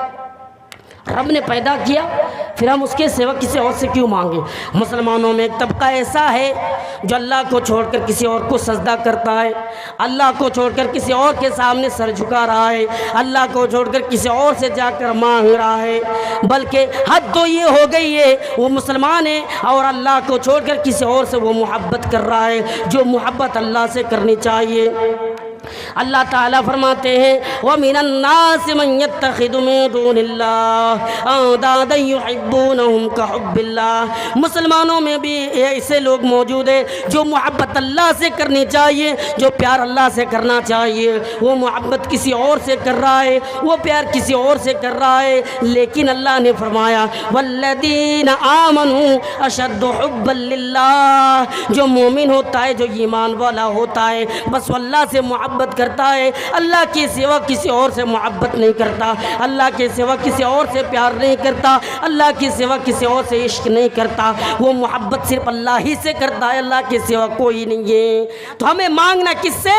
رب نے پیدا کیا، پھر ہم اس کے سوا کسی اور سے کیوں مانگے؟ مسلمانوں میں ایک طبقہ ایسا ہے جو اللہ کو چھوڑ کر کسی اور کو سجدہ کرتا ہے، اللہ کو چھوڑ کر کسی اور کے سامنے سر جھکا رہا ہے، اللہ کو چھوڑ کر کسی اور سے جا کر مانگ رہا ہے۔ بلکہ حد تو یہ ہو گئی ہے، وہ مسلمان ہے اور اللہ کو چھوڑ کر کسی اور سے وہ محبت کر رہا ہے جو محبت اللہ سے کرنی چاہیے۔ اللہ تعالیٰ فرماتے ہیں وَمِنَ النَّاسِ مَن يَتَّخِذُ مِن دُونِ اللَّهِ أَندَادًا يُحِبُّونَهُمْ كَحُبِّ اللَّهِ۔ مسلمانوں میں بھی ایسے لوگ موجود ہیں جو محبت اللہ سے کرنی چاہیے، جو پیار اللہ سے کرنا چاہیے، وہ محبت کسی اور سے کر رہا ہے، وہ پیار کسی اور سے کر رہا ہے۔ لیکن اللہ نے فرمایا وَالَّذِينَ آمَنُوا أَشَدُّ حُبًّا لِلَّهِ، جو مومن ہوتا ہے، جو ایمان والا ہوتا ہے، بس وہ اللہ سے محبت کرتا ہے، اللہ کے سوا کسی اور سے محبت نہیں کرتا، اللہ کے سوا کسی اور سے پیار نہیں کرتا، اللہ کے سوا کسی اور سے عشق نہیں کرتا، وہ محبت صرف اللہ ہی سے کرتا ہے، اللہ کے سوا کوئی نہیں ہے۔ تو ہمیں مانگنا کس سے؟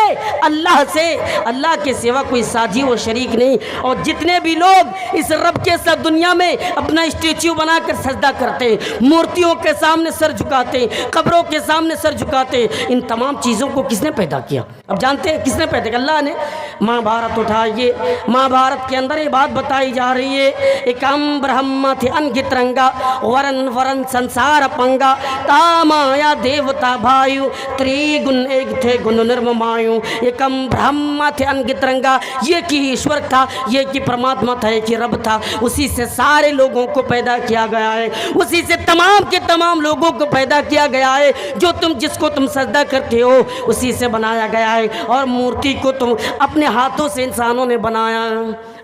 اللہ سے، اللہ کے سوا کوئی ساجی و شریک نہیں۔ اور جتنے بھی لوگ اس رب کے ساتھ دنیا میں اپنا اسٹیچو بنا کر سجدہ کرتے ہیں، مورتیوں کے سامنے سر جھکاتے ہیں، قبروں کے سامنے سر جھکاتے ہیں، ان تمام چیزوں کو کس نے پیدا کیا؟ اب جانتے ہیں کس نے پیدا کیا؟ اللہ نے۔ ماں بھارت اٹھائیے، ماں بھارت کے اندر یہ بات بتائی جا رہی ہے ایکم برہم تھے انگت رنگا ورن ورن سنسار پنگا تامایا دیوتا بھائیو تری گن ایک تھے گن نرمایو۔ ایکم برہم تھے انگت رنگا، یہ کی ایشور تھا، یہ کی پرماتما تھا، یہ کی رب تھا، اسی سے سارے لوگوں کو پیدا کیا گیا ہے، اسی سے تمام کے تمام لوگوں کو پیدا کیا گیا ہے۔ جو جس کو تم سجدہ کرتے ہو اسی سے بنایا گیا ہے، اور مورتی کو تم اپنے ہاتھوں سے انسانوں نے بنایا،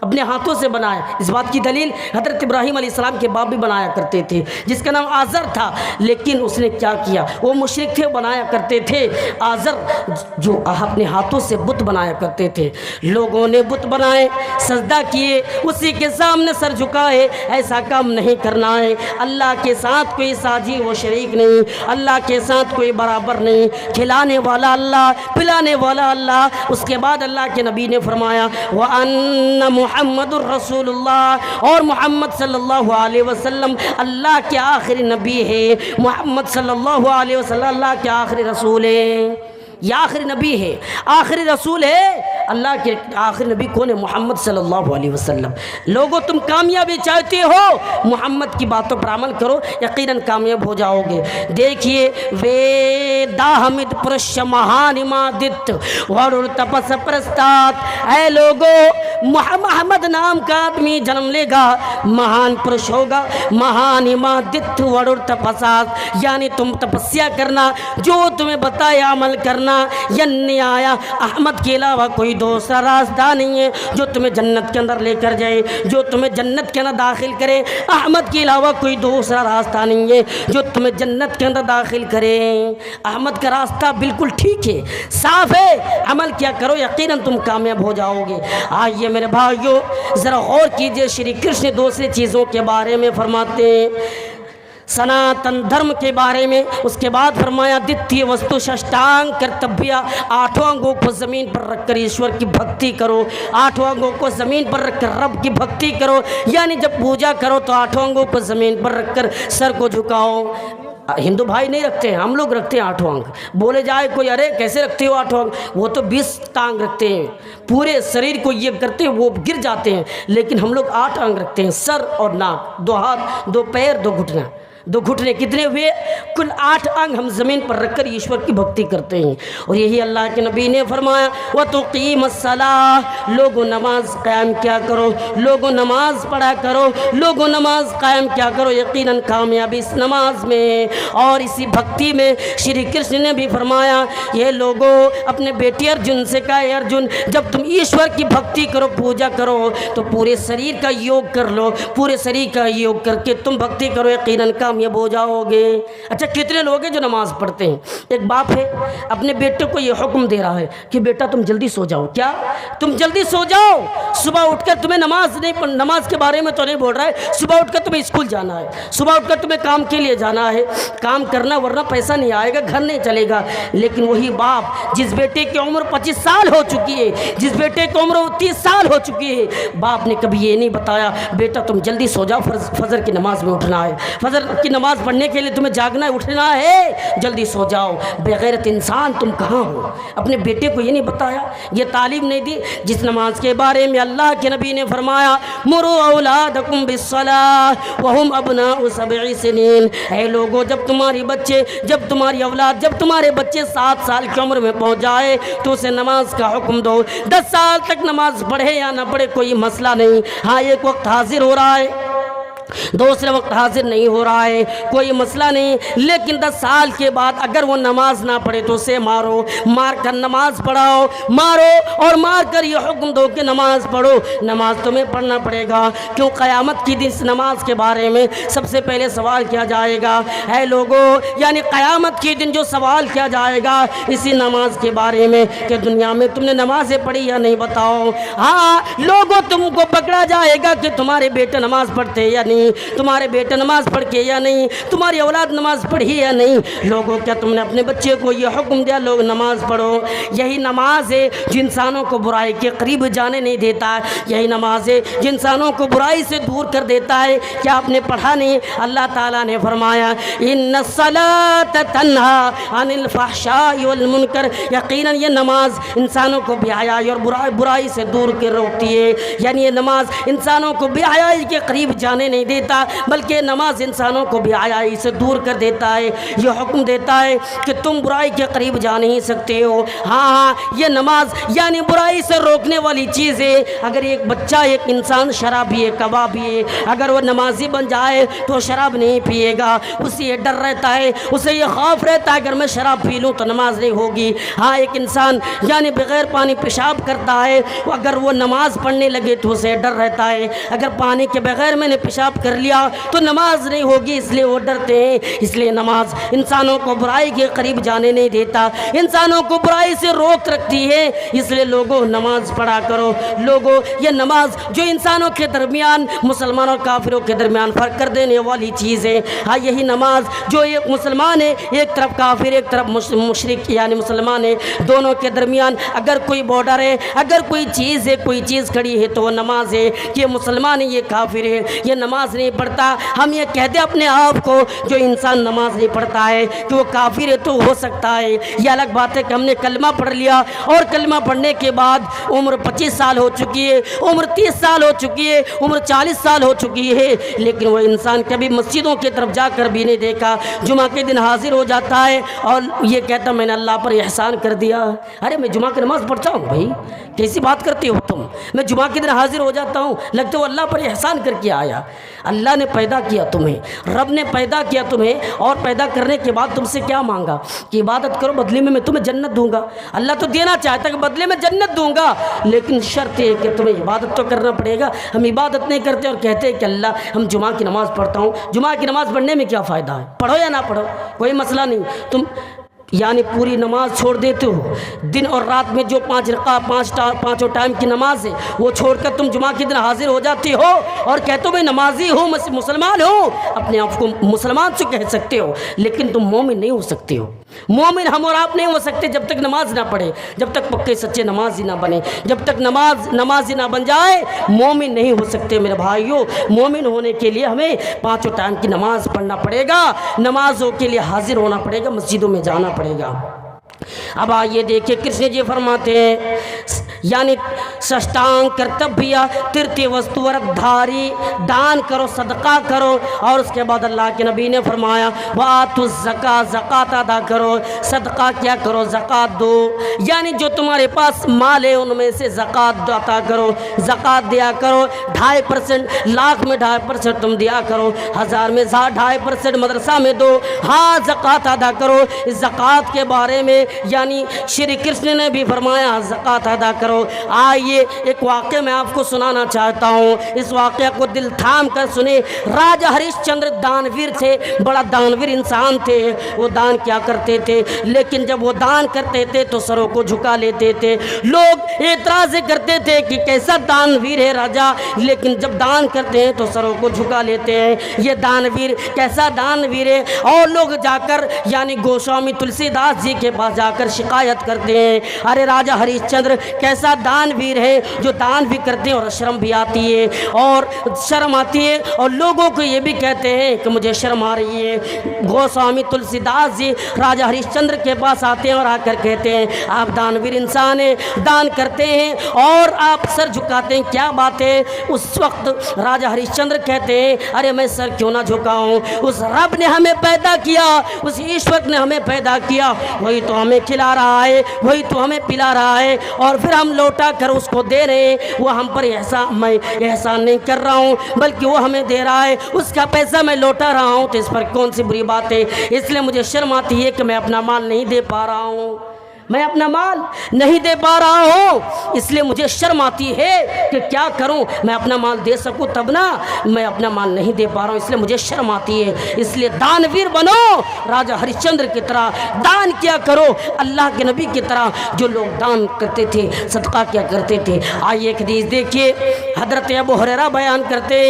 اپنے ہاتھوں سے بنایا۔ اس بات کی دلیل حضرت ابراہیم علیہ السلام کے باپ بھی بنایا کرتے تھے جس کا نام آزر تھا، لیکن اس نے کیا کیا؟ وہ مشرک تھے، بنایا کرتے تھے آزر جو اپنے ہاتھوں سے بت بنایا کرتے تھے۔ لوگوں نے بت بنائے، سجدہ کیے، اسی کے سامنے سر جھکائے۔ ایسا کام نہیں کرنا ہے۔ اللہ کے ساتھ کوئی ساجی و شریک نہیں، اللہ کے ساتھ کوئی برابر نہیں۔ کھلانے والا اللہ، پلانے والا اللہ۔ اس کے بعد اللہ کے نبی نے فرمایا وَأَنَّ محمد الرسول اللہ، اور محمد صلی اللہ علیہ وسلم اللہ کے آخری نبی ہے، محمد صلی اللہ علیہ وسلم اللہ کے آخری رسول ہے۔ یہ آخری نبی ہے، آخری رسول ہے۔ اللہ کے آخری نبی کون ہے؟ محمد صلی اللہ علیہ وسلم۔ لوگوں تم کامیابی چاہتے ہو، محمد کی باتوں پر عمل کرو، یقیناً کامیاب ہو جاؤ گے۔ دیکھیے ویداہمت پرش مہانمادت وڑ تپس پرستات، اے لوگو محمد نام کا آدمی جنم لے گا، مہان پرش ہوگا، مہانمادت وڑ تپسات، یعنی تم تپسیا کرنا، جو تمہیں بتایا عمل کرنا۔ یعنی آیا احمد کے علاوہ کوئی دوسرا راستہ نہیں ہے جو تمہیں جنت کے اندر لے کر جائے، جو تمہیں جنت کے اندر داخل کرے۔ احمد کے علاوہ کوئی دوسرا راستہ نہیں ہے جو تمہیں جنت کے اندر داخل کرے۔ احمد کا راستہ بالکل ٹھیک ہے، صاف ہے، عمل کیا کرو، یقیناً تم کامیاب ہو جاؤ گے۔ آئیے میرے بھائیو ذرا غور کیجئے، شری کرشن دوسری چیزوں کے بارے میں فرماتے ہیں، سناتن دھرم کے بارے میں۔ اس کے بعد فرمایا دتیہ وستو ششٹانگ کرتبھیہ، آٹھوں انگوں کو زمین پر رکھ کر ایشور کی بھکتی کرو، آٹھوں انگوں کو زمین پر رکھ کر رب کی بھکتی کرو، یعنی جب پوجا کرو تو آٹھوں انگوں کو زمین پر رکھ کر سر کو جھکاؤ۔ ہندو بھائی نہیں رکھتے ہیں، ہم لوگ رکھتے ہیں آٹھوں انگ۔ بولے جائے کوئی ارے کیسے رکھتے ہو آٹھوں انگ، وہ تو 20 ٹانگ رکھتے ہیں، پورے شریر کو یہ کرتے ہیں وہ گر جاتے ہیں، لیکن ہم لوگ 8 انگ رکھتے ہیں، سر اور ناک، 2 ہاتھ، 2 پیر، 2 گھٹنا۔ 2 گھٹنے کتنے ہوئے؟ کل 8 انگ ہم زمین پر رکھ کر ایشور کی بھکتی کرتے ہیں۔ اور یہی اللہ کے نبی نے فرمایا وَتُقِيمَ الصَّلَاةَ، لوگوں نماز قائم کیا کرو، لوگوں نماز پڑھا کرو، لوگوں نماز قائم کیا کرو، یقیناً کامیابی اس نماز میں اور اسی بھکتی میں۔ شری کرشن نے بھی فرمایا یہ لوگوں اپنے بیٹی ارجن سے کہا اے ارجن جب تم ایشور کی بھکتی کرو، پوجا کرو تو پورے شریر کا یوگ کر لو، پورے شریر کا یوگ کر کے تم بھکتی کرو، یقیناً کامیابی کامیاب ہو جاؤ گے۔ اچھا کتنے لوگ ہیں جو نماز پڑھتے ہیں؟ ایک باپ ہے اپنے بیٹے کو یہ حکم دے رہا ہے کہ بیٹا تم جلدی سو جاؤ، کیا تم جلدی سو جاؤ، صبح اٹھ کر تمہیں نماز کے بارے میں تو نہیں بول رہا ہے، صبح اٹھ کر تمہیں اسکول جانا ہے، صبح اٹھ کر تمہیں کام کے لیے جانا ہے، کام کرنا ورنہ پیسہ نہیں آئے گا، گھر نہیں چلے گا۔ لیکن وہی باپ جس بیٹے کی عمر 25 سال ہو چکی ہے، جس بیٹے کی عمر 30 سال ہو چکی ہے، باپ نے کبھی یہ نہیں بتایا بیٹا تم جلدی سو جاؤ، فجر کی نماز میں اٹھنا ہے، فجر کی نماز پڑھنے کے لیے تمہیں جاگنا ہے، اٹھنا ہے، جلدی سو جاؤ۔ بے غیرت انسان تم کہاں ہو؟ اپنے بیٹے کو یہ نہیں بتایا، یہ تعلیم نہیں دی جس نماز کے بارے میں اللہ کے نبی نے فرمایا مروا اولادکم بالصلاۃ وہم ابناء 7 سنین۔ اے لوگو جب تمہاری اولاد، جب تمہارے بچے 7 سال کی عمر میں پہنچ جائے تو اسے نماز کا حکم دو۔ 10 سال تک نماز پڑھے یا نہ پڑھے کوئی مسئلہ نہیں، ہاں ایک وقت حاضر ہو رہا ہے، دوسرے وقت حاضر نہیں ہو رہا ہے، کوئی مسئلہ نہیں، لیکن 10 سال کے بعد اگر وہ نماز نہ پڑھے تو اسے مارو، مار کر نماز پڑھاؤ، مارو اور مار کر یہ حکم دو کہ نماز پڑھو۔ نماز تمہیں پڑھنا پڑے گا، کیوں قیامت کی دن اس نماز کے بارے میں سب سے پہلے سوال کیا جائے گا۔ اے لوگو یعنی قیامت کے دن جو سوال کیا جائے گا اسی نماز کے بارے میں کہ دنیا میں تم نے نمازیں پڑھی یا نہیں، بتاؤ۔ ہاں لوگوں تم کو پکڑا جائے گا کہ تمہارے بیٹے نماز پڑھتے یا نہیں، تمہارے بیٹے نماز پڑھ کے یا نہیں، تمہاری اولاد نماز پڑھی یا نہیں۔ لوگوں کیا تم نے اپنے بچے کو یہ حکم دیا لوگ نماز پڑھو؟ یہی نماز ہے جو انسانوں کو برائی کے قریب جانے نہیں دیتا ہے، یہی نماز ہے جو انسانوں کو برائی سے دور کر دیتا ہے۔ کیا آپ نے پڑھا نہیں؟ اللہ تعالیٰ نے فرمایا ان الصلاۃ تنہی عن الفحشاء والمنکر، یقیناً یہ نماز انسانوں کو بے حیائی اور برائی سے دور کر روکتی ہے، یعنی یہ نماز انسانوں کو بے حیائی کے قریب جانے نہیں دیتا، بلکہ نماز انسانوں کو بے حیائی سے دور کر دیتا ہے۔ یہ حکم دیتا ہے کہ تم برائی کے قریب جا نہیں سکتے ہو۔ ہاں یہ نماز یعنی برائی سے روکنے والی چیز ہے۔ اگر ایک بچہ، ایک انسان شرابی ہے، کبابی ہے، اگر وہ نمازی بن جائے تو شراب نہیں پیے گا، اسے یہ ڈر رہتا ہے، اسے یہ خوف رہتا ہے اگر میں شراب پی لوں تو نماز نہیں ہوگی۔ ہاں ایک انسان یعنی بغیر پانی پیشاب کرتا ہے، اگر وہ نماز پڑھنے لگے تو اسے ڈر رہتا ہے اگر پانی کے بغیر میں نے پیشاب کر لیا تو نماز نہیں ہوگی، اس لیے وہ ڈرتے ہیں۔ اس لیے نماز انسانوں کو برائی کے قریب جانے نہیں دیتا، انسانوں کو برائی سے روک رکھتی ہے، اس لیے لوگوں نماز پڑھا کرو۔ لوگوں یہ نماز جو انسانوں کے درمیان، مسلمانوں اور کافروں کے درمیان فرق کر دینے والی چیز ہے، ہاں یہی نماز جو ایک مسلمان ہے ایک طرف کافر ایک طرف مشرک یعنی مسلمان ہے، دونوں کے درمیان اگر کوئی بارڈر ہے، اگر کوئی چیز ہے، کوئی چیز کھڑی ہے تو وہ نماز ہے۔ یہ مسلمان ہے یہ کافر ہے، یہ نماز نہیں پڑھتا، ہم یہ کہتے اپنے آپ کو جو انسان نماز نہیں پڑھتا ہے کہ وہ کافر ہے تو ہو سکتا ہے، یہ الگ بات ہے کہ ہم نے کلمہ پڑھ لیا اور کلمہ پڑھنے کے بعد عمر 25 سال ہو چکی ہے، عمر 30 سال ہو چکی ہے، عمر 40 سال ہو چکی ہے، لیکن وہ انسان کبھی مسجدوں کی طرف جا کر بھی نہیں دیکھا، جمعہ کے دن حاضر ہو جاتا ہے اور یہ کہتا میں نے اللہ پر احسان کر دیا۔ ارے میں جمعہ کی نماز پڑھتا ہوں، بھائی کیسی بات کرتے ہو تم؟ میں جمعہ کے دن حاضر ہو جاتا ہوں، لگتا ہے وہ اللہ پر احسان کر کے آیا۔ اللہ نے پیدا کیا تمہیں، رب نے پیدا کیا تمہیں، اور پیدا کرنے کے بعد تم سے کیا مانگا کہ عبادت کرو بدلے میں تمہیں جنت دوں گا۔ اللہ تو دینا چاہتا ہے کہ بدلے میں جنت دوں گا، لیکن شرط ہے کہ تمہیں عبادت تو کرنا پڑے گا۔ ہم عبادت نہیں کرتے اور کہتے ہیں کہ اللہ ہم جمعہ کی نماز پڑھتا ہوں۔ جمعہ کی نماز پڑھنے میں کیا فائدہ ہے؟ پڑھو یا نہ پڑھو کوئی مسئلہ نہیں، تم یعنی پوری نماز چھوڑ دیتے ہو، دن اور رات میں جو 5 رکعت پانچوں ٹائم کی نماز ہے وہ چھوڑ کر تم جمعہ کے دن حاضر ہو جاتے ہو اور کہتے ہو میں نمازی ہوں، مسلمان ہوں، اپنے آپ کو مسلمان سے کہہ سکتے ہو، لیکن تم مومن نہیں ہو سکتے ہو۔ مومن ہم اور آپ نہیں ہو سکتے جب تک نماز نہ پڑھے، جب تک پکے سچے نمازی نہ بنے، جب تک نمازی نہ بن جائے مومن نہیں ہو سکتے میرے بھائیوں۔ مومن ہونے کے لیے ہمیں 5 ٹائم کی نماز پڑھنا پڑے گا، نمازوں کے لیے حاضر ہونا پڑے گا، مسجدوں میں جانا پڑے گا۔ اب آئیے دیکھیں کرشن جی فرماتے ہیں یعنی سشٹانگ کرتبھیا ترتی وستورت دھاری، دان کرو، صدقہ کرو، اور اس کے بعد اللہ کے نبی نے فرمایا وآتوا الزکاۃ، زکوٰۃ ادا کرو، صدقہ کیا کرو، زکوٰۃ دو، یعنی جو تمہارے پاس مال ہے ان میں سے زکوٰۃ عطا کرو، زکوٰۃ دیا کرو، 2.5%، لاکھ میں 2.5% تم دیا کرو، 1000 میں 2.5% مدرسہ میں دو، ہاں زکوٰۃ ادا کرو۔ اس زکوٰۃ کے بارے میں یعنی شری کرشن نے بھی فرمایا زکوٰۃ ادا کرو۔ کرو۔ آئیے ایک واقعہ میں آپ کو سنانا چاہتا ہوں، اس واقعہ کو دل تھام کر سنیں۔ راجہ ہریش چندر دانویر تھے، بڑا دانویر انسان تھے۔ وہ دان کیا کرتے تھے، لیکن جب وہ دان کرتے تھے تو سروں کو جھکا لیتے تھے۔ لوگ اعتراض کرتے تھے کہ کیسا دانویر ہے راجہ، لیکن جب دان کرتے ہیں تو سروں کو جھکا لیتے ہیں، یہ دانویر کیسا دانویر ہے۔ اور لوگ جا کر یعنی گوسوامی تلسی داس جی کے پاس جا کر شکایت کرتے ہیں، ارے راجہ ہریش چندر کیسا دانویر ہے جو دان بھی کرتے ہیں اور شرم بھی آتی ہے، اور شرم آتی ہے اور لوگوں کو یہ بھی کہتے ہیں کہ مجھے شرم آ رہی ہے۔ گوسوامی تلسی داس جی راجہ ہریش چندر کے پاس آتے ہیں اور آ کر کہتے ہیں آپ دانویر انسان ہیں، دان کرتے ہیں اور آپ سر جھکاتے ہیں، کیا بات ہے؟ اس وقت راجہ ہریش چندر کہتے ہیں ارے میں سر کیوں نہ جھکاؤں، اس رب نے ہمیں پیدا کیا، اس ایشور نے ہمیں پیدا کیا، وہی تو ہمیں کھلا رہا ہے، وہی تو ہمیں پلا رہا ہے، اور پھر ہم لوٹا کر اس کو دے رہے ہیں۔ وہ ہم پر میں احسان نہیں کر رہا ہوں بلکہ وہ ہمیں دے رہا ہے، اس کا پیسہ میں لوٹا رہا ہوں، تو اس پر کون سی بری بات ہے؟ اس لیے مجھے شرم آتی ہے کہ میں اپنا مال نہیں دے پا رہا ہوں، میں اپنا مال نہیں دے پا رہا ہوں، اس لیے مجھے شرم آتی ہے کہ کیا کروں، میں اپنا مال دے سکوں تب نا، میں اپنا مال نہیں دے پا رہا ہوں، اس لیے مجھے شرم آتی ہے۔ اس لیے دانویر بنو، راجہ ہریش چندر کی طرح دان کیا کرو، اللہ کے نبی کی طرح جو لوگ دان کرتے تھے، صدقہ کیا کرتے تھے۔ آئیے ایک حدیث دیکھیے، حضرت ابو ہریرہ بیان کرتے،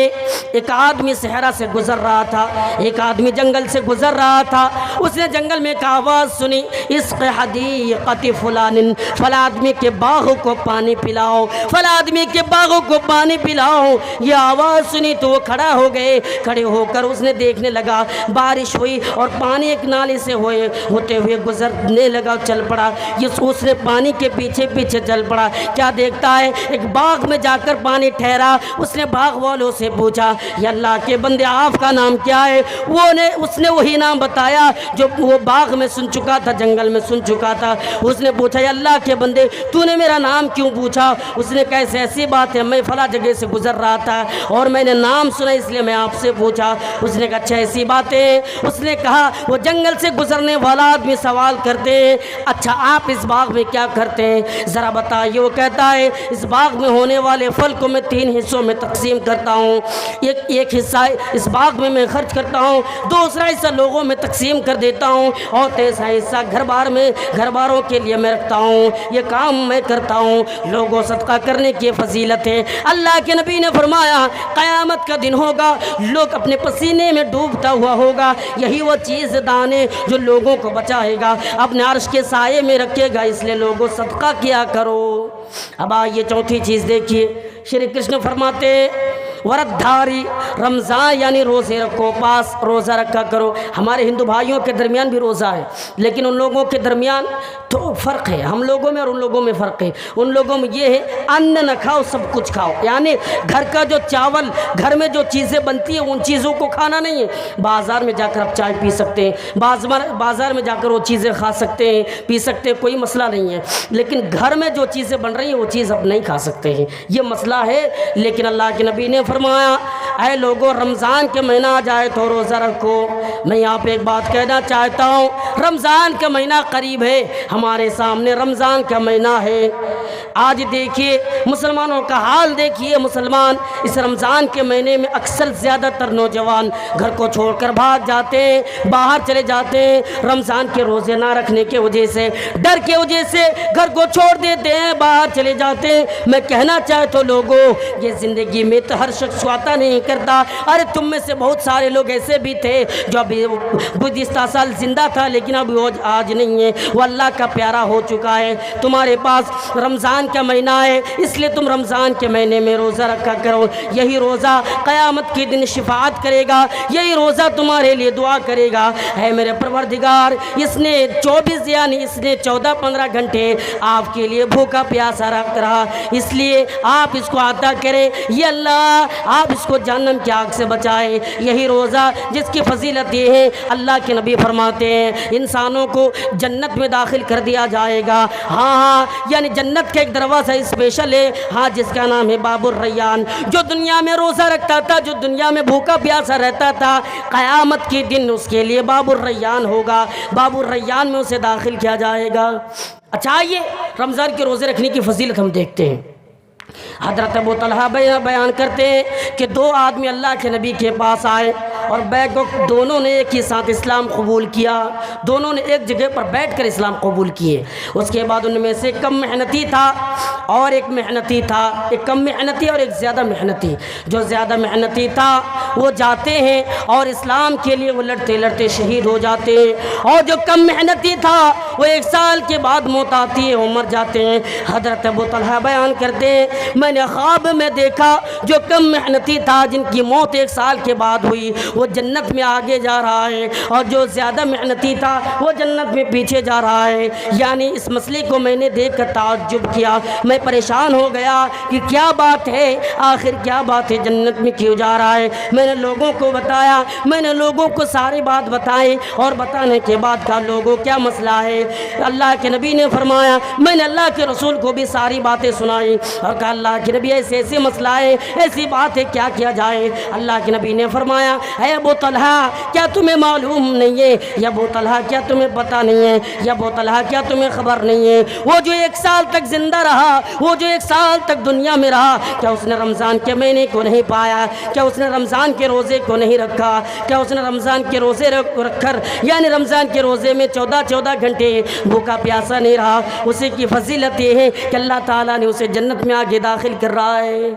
ایک آدمی صحرا سے گزر رہا تھا، ایک آدمی جنگل سے گزر رہا تھا، اس نے جنگل میں ایک آواز سنی، عشق حدیقہ فلان، فلاں آدمی کے باغوں کو پانی پلاؤ، فلاں آدمی کے باغوں کو پانی پلاؤ۔ یہ آواز سنی تو وہ کھڑا ہو گئے، کھڑے ہو کر اس نے دیکھنے لگا، بارش ہوئی اور پانی ایک نالے سے ہوتے ہوئے گزرنے لگا، چل پڑا۔ اس نے پانی کے پیچھے پیچھے چل پڑا، کیا دیکھتا ہے ایک باغ میں جا کر پانی ٹھہرا۔ اس نے باغ والوں سے پوچھا یا اللہ کے بندے آپ کا نام کیا ہے؟ اس نے وہی نام بتایا جو وہ باغ میں سن چکا تھا، جنگل میں سن چکا تھا۔ اس نے پوچھا یا اللہ کے بندے تو نے میرا نام کیوں پوچھا؟ اس نے کہا ایسی بات ہے، میں فلاں جگہ سے گزر رہا تھا اور میں نے نام سنا اس لیے میں آپ سے پوچھا۔ اس نے کہا اچھا ایسی بات ہے۔ اس نے کہا وہ جنگل سے گزرنے والا آدمی سوال کرتے ہیں اچھا آپ اس باغ میں کیا کرتے ہیں ذرا بتائیے؟ وہ کہتا ہے اس باغ میں ہونے والے پھل کو میں 3 حصوں میں تقسیم کرتا ہوں، ایک حصہ اس باغ میں خرچ کرتا ہوں، دوسرا حصہ لوگوں میں تقسیم کر دیتا ہوں، اور تیسرا حصہ گھر باروں کے لیے میں رکھتا ہوں۔ یہ کام میں کرتا ہوں، لوگوں صدقہ کرنے کی فضیلت ہے۔ اللہ کے نبی نے فرمایا قیامت کا دن ہوگا، لوگ اپنے پسینے میں ڈوبتا ہوا ہوگا، یہی وہ چیز دانے جو لوگوں کو بچائے گا، اپنے عرش کے سائے میں رکھے گا، اس لیے لوگوں صدقہ کیا کرو۔ اب آئیے چوتھی چیز دیکھیے، شری کرشن فرماتے وردھاری رمضان یعنی روزے رکھو، پاس روزہ رکھا کرو۔ ہمارے ہندو بھائیوں کے درمیان بھی روزہ ہے، لیکن ان لوگوں کے درمیان تو فرق ہے، ہم لوگوں میں اور ان لوگوں میں فرق ہے۔ ان لوگوں میں یہ ہے ان نہ کھاؤ سب کچھ کھاؤ، یعنی گھر کا جو چاول، گھر میں جو چیزیں بنتی ہیں ان چیزوں کو کھانا نہیں ہے۔ بازار میں جا کر آپ چائے پی سکتے ہیں، بازار میں جا کر وہ چیزیں کھا سکتے ہیں، پی سکتے ہیں، کوئی مسئلہ نہیں ہے، لیکن گھر میں جو چیزیں بن رہی ہیں وہ چیز آپ نہیں کھا سکتے ہیں، یہ مسئلہ ہے۔ لیکن اللہ کے نبی نے فرمایا اے لوگوں رمضان کے مہینہ آ جائے تو روزہ رکھو۔ میں یہاں پہ ایک بات کہنا چاہتا ہوں، رمضان کا مہینہ قریب ہے، ہمارے سامنے رمضان کا مہینہ ہے۔ آج دیکھیے مسلمانوں کا حال دیکھیے، مسلمان اس رمضان کے مہینے میں اکثر زیادہ تر نوجوان گھر کو چھوڑ کر بھاگ جاتے ہیں، باہر چلے جاتے ہیں، رمضان کے روزے نہ رکھنے کی وجہ سے، ڈر کی وجہ سے گھر کو چھوڑ دیتے ہیں، باہر چلے جاتے ہیں۔ میں کہنا چاہتا ہوں لوگوں، یہ زندگی میں تو ہر شخص وعدہ نہیں کرتا، ارے تم میں سے بہت سارے لوگ ایسے بھی تھے جو ابھی گزشتہ سال زندہ تھا لیکن ابھی وہ آج نہیں ہے، وہ اللہ کا پیارا ہو چکا ہے۔ تمہارے پاس رمضان کا مہینہ ہے، اس لیے تم رمضان کے مہینے میں روزہ رکھا کرو، یہی روزہ قیامت کے دن شفاعت کرے گا، یہی روزہ تمہارے لیے دعا کرے گا، اے میرے پروردگار اس نے 24 یعنی اس نے 14-15 گھنٹے آپ کے لیے بھوکا پیاسا رہا، اس لیے آپ اس کو عطا کریں، یہ اللہ آپ اس کو جہنم کی آگ سے بچائے۔ یہی روزہ جس کی فضیلت یہ ہے، اللہ کے نبی فرماتے ہیں انسانوں کو جنت میں داخل کر دیا جائے گا۔ ہاں یعنی جنت کا ایک دروازہ اسپیشل ہے، ہاں جس کا نام ہے باب الریان۔ جو دنیا میں روزہ رکھتا تھا، جو دنیا میں بھوکا پیاسا رہتا تھا، قیامت کے دن اس کے لیے باب الریان ہوگا، باب الریان میں اسے داخل کیا جائے گا۔ اچھا آئیے رمضان کے روزے رکھنے کی فضیلت ہم دیکھتے ہیں۔ حضرت ابو طلحہ بیان کرتے ہیں کہ دو آدمی اللہ کے نبی کے پاس آئے اور بیک وقت دونوں نے ایک ہی ساتھ اسلام قبول کیا، دونوں نے ایک جگہ پر بیٹھ کر اسلام قبول کیے۔ اس کے بعد ان میں سے کم محنتی تھا اور ایک محنتی تھا، ایک کم محنتی اور ایک زیادہ محنتی۔ جو زیادہ محنتی تھا وہ جاتے ہیں اور اسلام کے لیے وہ لڑتے لڑتے شہید ہو جاتے ہیں، اور جو کم محنتی تھا وہ 1 سال کے بعد موت آتی ہے، وہ مر جاتے ہیں۔ حضرت ابو طلحہ بیان کرتے ہیں میں نے خواب میں دیکھا جو کم محنتی تھا جن کی موت 1 سال کے بعد ہوئی وہ جنت میں آگے جا رہا ہے، اور جو زیادہ محنتی تھا وہ جنت میں پیچھے جا رہا ہے۔ یعنی اس مسئلے کو میں نے دیکھ کر تعجب کیا، میں پریشان ہو گیا کہ کیا بات ہے، آخر کیا بات ہے، جنت میں کیوں جا رہا ہے۔ میں نے لوگوں کو بتایا، میں نے لوگوں کو ساری بات بتائی، اور بتانے کے بعد کہا لوگوں کیا مسئلہ ہے۔ اللہ کے نبی نے فرمایا، میں نے اللہ کے رسول کو بھی ساری باتیں سنائی اور کہا اللہ کے نبی ایسے مسئلہ ہے، ایسی بات ہے، کیا کیا جائے۔ اللہ کے نبی نے فرمایا اے ابو طلحہ کیا تمہیں معلوم نہیں ہے، یا ابو طلحہ کیا تمہیں پتہ نہیں ہے، یا ابو طلحہ کیا تمہیں خبر نہیں ہے، وہ جو 1 سال تک زندہ رہا، وہ جو 1 سال تک دنیا میں رہا، کیا اس نے رمضان کے مہینے کو نہیں پایا، کیا اس نے رمضان کے روزے کو نہیں رکھا، کیا اس نے رمضان کے روزے رکھ کر یعنی رمضان کے روزے میں 14 گھنٹے بھوکا پیاسا نہیں رہا۔ اسی کی فضیلت یہ ہے کہ اللہ تعالیٰ نے اسے جنت میں آگے داخل کر رہا ہے۔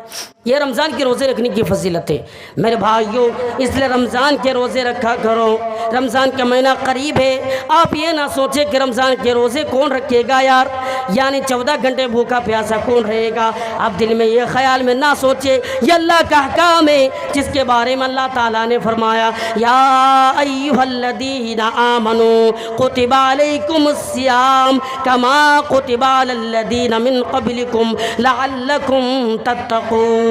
یہ رمضان کے روزے رکھنے کی فضیلت ہے میرے بھائیوں، اس لیے رمضان کے روزے رکھا کرو۔ رمضان کا مہینہ قریب ہے، آپ یہ نہ سوچیں کہ رمضان کے روزے کون رکھے گا یار، یعنی 14 گھنٹے بھوکا پیاسا کون رہے گا۔ آپ دل میں یہ خیال میں نہ سوچے، یہ اللہ کا حکام ہے جس کے بارے میں اللہ تعالیٰ نے فرمایا یا ایھا الذین آمنوا کتب علیکم الصیام کما کتب علی الذین من قبلکم لعلکم تتقون۔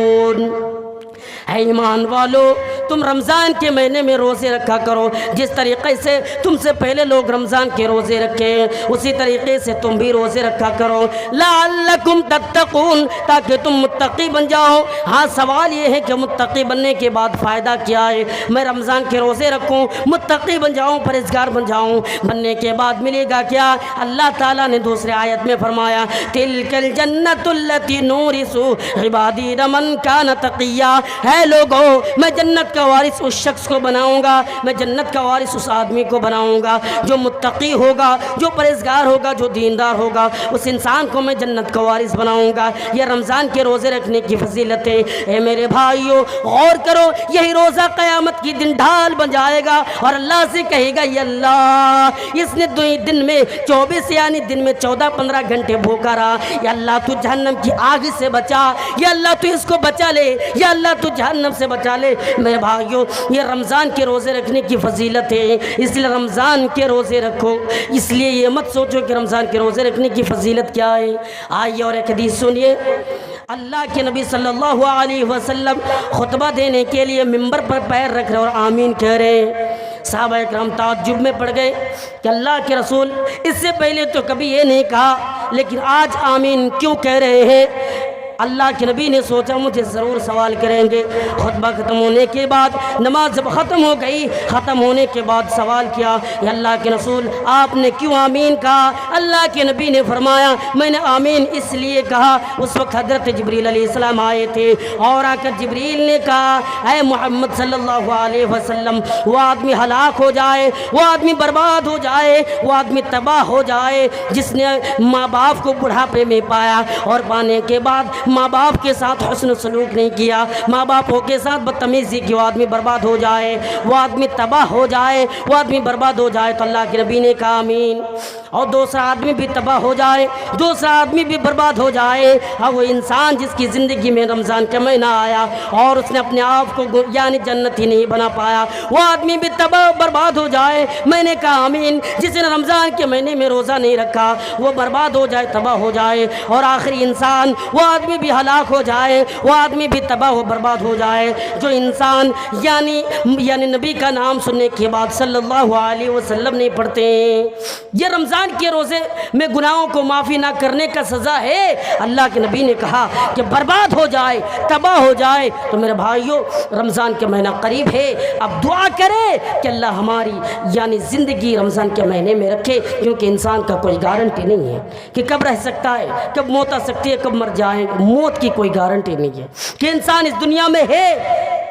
اے ایمان والو تم رمضان کے مہینے میں روزے رکھا کرو، جس طریقے سے تم سے پہلے لوگ رمضان کے روزے رکھے اسی طریقے سے تم بھی روزے رکھا کرو، لعلکم تتقون، تاکہ تم متقی بن جاؤ۔ ہاں سوال یہ ہے کہ متقی بننے کے بعد فائدہ کیا ہے؟ میں رمضان کے روزے رکھوں، متقی بن جاؤں، پرہیزگار بن جاؤں، بننے کے بعد ملے گا کیا؟ اللہ تعالیٰ نے دوسرے آیت میں فرمایا تلک الجنۃ التی نورث عبادی من کان تقیا، ہے لوگوں میں جنت کا وارث اس شخص کو بناؤں گا، میں جنت کا وارث اس آدمی کو بناؤں گا جو متقی ہوگا، جو پرہیزگار ہوگا، جو دیندار ہوگا، اس انسان کو میں جنت کا وارث بناؤں گا۔ یہ رمضان کے روزے رکھنے کی فضیلت ہے۔ اے میرے بھائیو غور کرو، یہی روزہ قیامت کی دن ڈھال بن جائے گا اور اللہ سے کہے گا یا اللہ اس نے دن میں 24 یعنی دن میں 14-15 گھنٹے بھوکا رہا، یا اللہ تو جہنم کی آگ سے بچا، یا اللہ تو اس کو بچا لے، یا اللہ تو جہنم سے بچا لے۔ میرے بھائیو یہ رمضان کے روزے رکھنے کی فضیلت ہے، اس لیے رمضان کے روزے رکھو۔ اس لیے یہ مت سوچو کہ رمضان کے روزے رکھنے کی فضیلت کیا ہے۔ آئیے اور ایک حدیث سنیے، اللہ کے نبی صلی اللہ علیہ وسلم خطبہ دینے کے لیے ممبر پر پیر رکھ رہے اور آمین کہہ رہے ہیں۔ صحابہ اکرام تعجب میں پڑ گئے کہ اللہ کے رسول اس سے پہلے تو کبھی یہ نہیں کہا، لیکن آج آمین کیوں کہہ رہے ہیں؟ اللہ کے نبی نے سوچا مجھے ضرور سوال کریں گے۔ خطبہ ختم ہونے کے بعد نماز جب ختم ہو گئی، ختم ہونے کے بعد سوال کیا یا اللہ کے رسول آپ نے کیوں آمین کہا؟ اللہ کے نبی نے فرمایا میں نے آمین اس لیے کہا، اس وقت حضرت جبریل علیہ السلام آئے تھے اور آ کر جبریل نے کہا اے محمد صلی اللہ علیہ وسلم وہ آدمی ہلاک ہو جائے، وہ آدمی برباد ہو جائے، وہ آدمی تباہ ہو جائے جس نے ماں باپ کو بڑھاپے میں پایا اور پانے کے بعد ماں باپ کے ساتھ حسن سلوک نہیں کیا، ماں باپوں کے ساتھ بدتمیزی کی، وہ آدمی برباد ہو جائے، وہ آدمی تباہ ہو جائے، وہ آدمی برباد ہو جائے۔ تو اللہ کے نبی نے کہا آمین۔ اور دوسرا آدمی بھی تباہ ہو جائے، دوسرا آدمی بھی برباد ہو جائے، اور وہ انسان جس کی زندگی میں رمضان کا مہینہ آیا اور اس نے اپنے آپ کو یعنی جنتی نہیں بنا پایا، وہ آدمی بھی تباہ برباد ہو جائے۔ میں نے کہا آمین۔ جس نے رمضان کے مہینے میں روزہ نہیں رکھا وہ برباد ہو جائے، تباہ ہو جائے، اور آخری انسان وہ آدمی بھی ہلاک ہو جائے، وہ آدمی بھی تباہ و برباد ہو جائے۔ جو انسان یعنی نبی کا نام سننے کے بعد صلی اللہ علیہ وسلم نہیں پڑھتے ہیں، یہ رمضان کے روزے میں گناہوں کو معافی نہ کرنے کا سزا ہے۔ اللہ کے نبی نے کہا کہ برباد ہو جائے، تباہ ہو جائے۔ تو میرے بھائیوں، رمضان کے مہینہ قریب ہے، اب دعا کرے کہ اللہ ہماری زندگی رمضان کے مہینے میں رکھے، کیونکہ انسان کا کوئی گارنٹی نہیں ہے کہ کب رہ سکتا ہے، کب موت آ سکتی ہے، کب مر جائے۔ موت کی کوئی گارنٹی نہیں ہے کہ انسان اس دنیا میں ہے،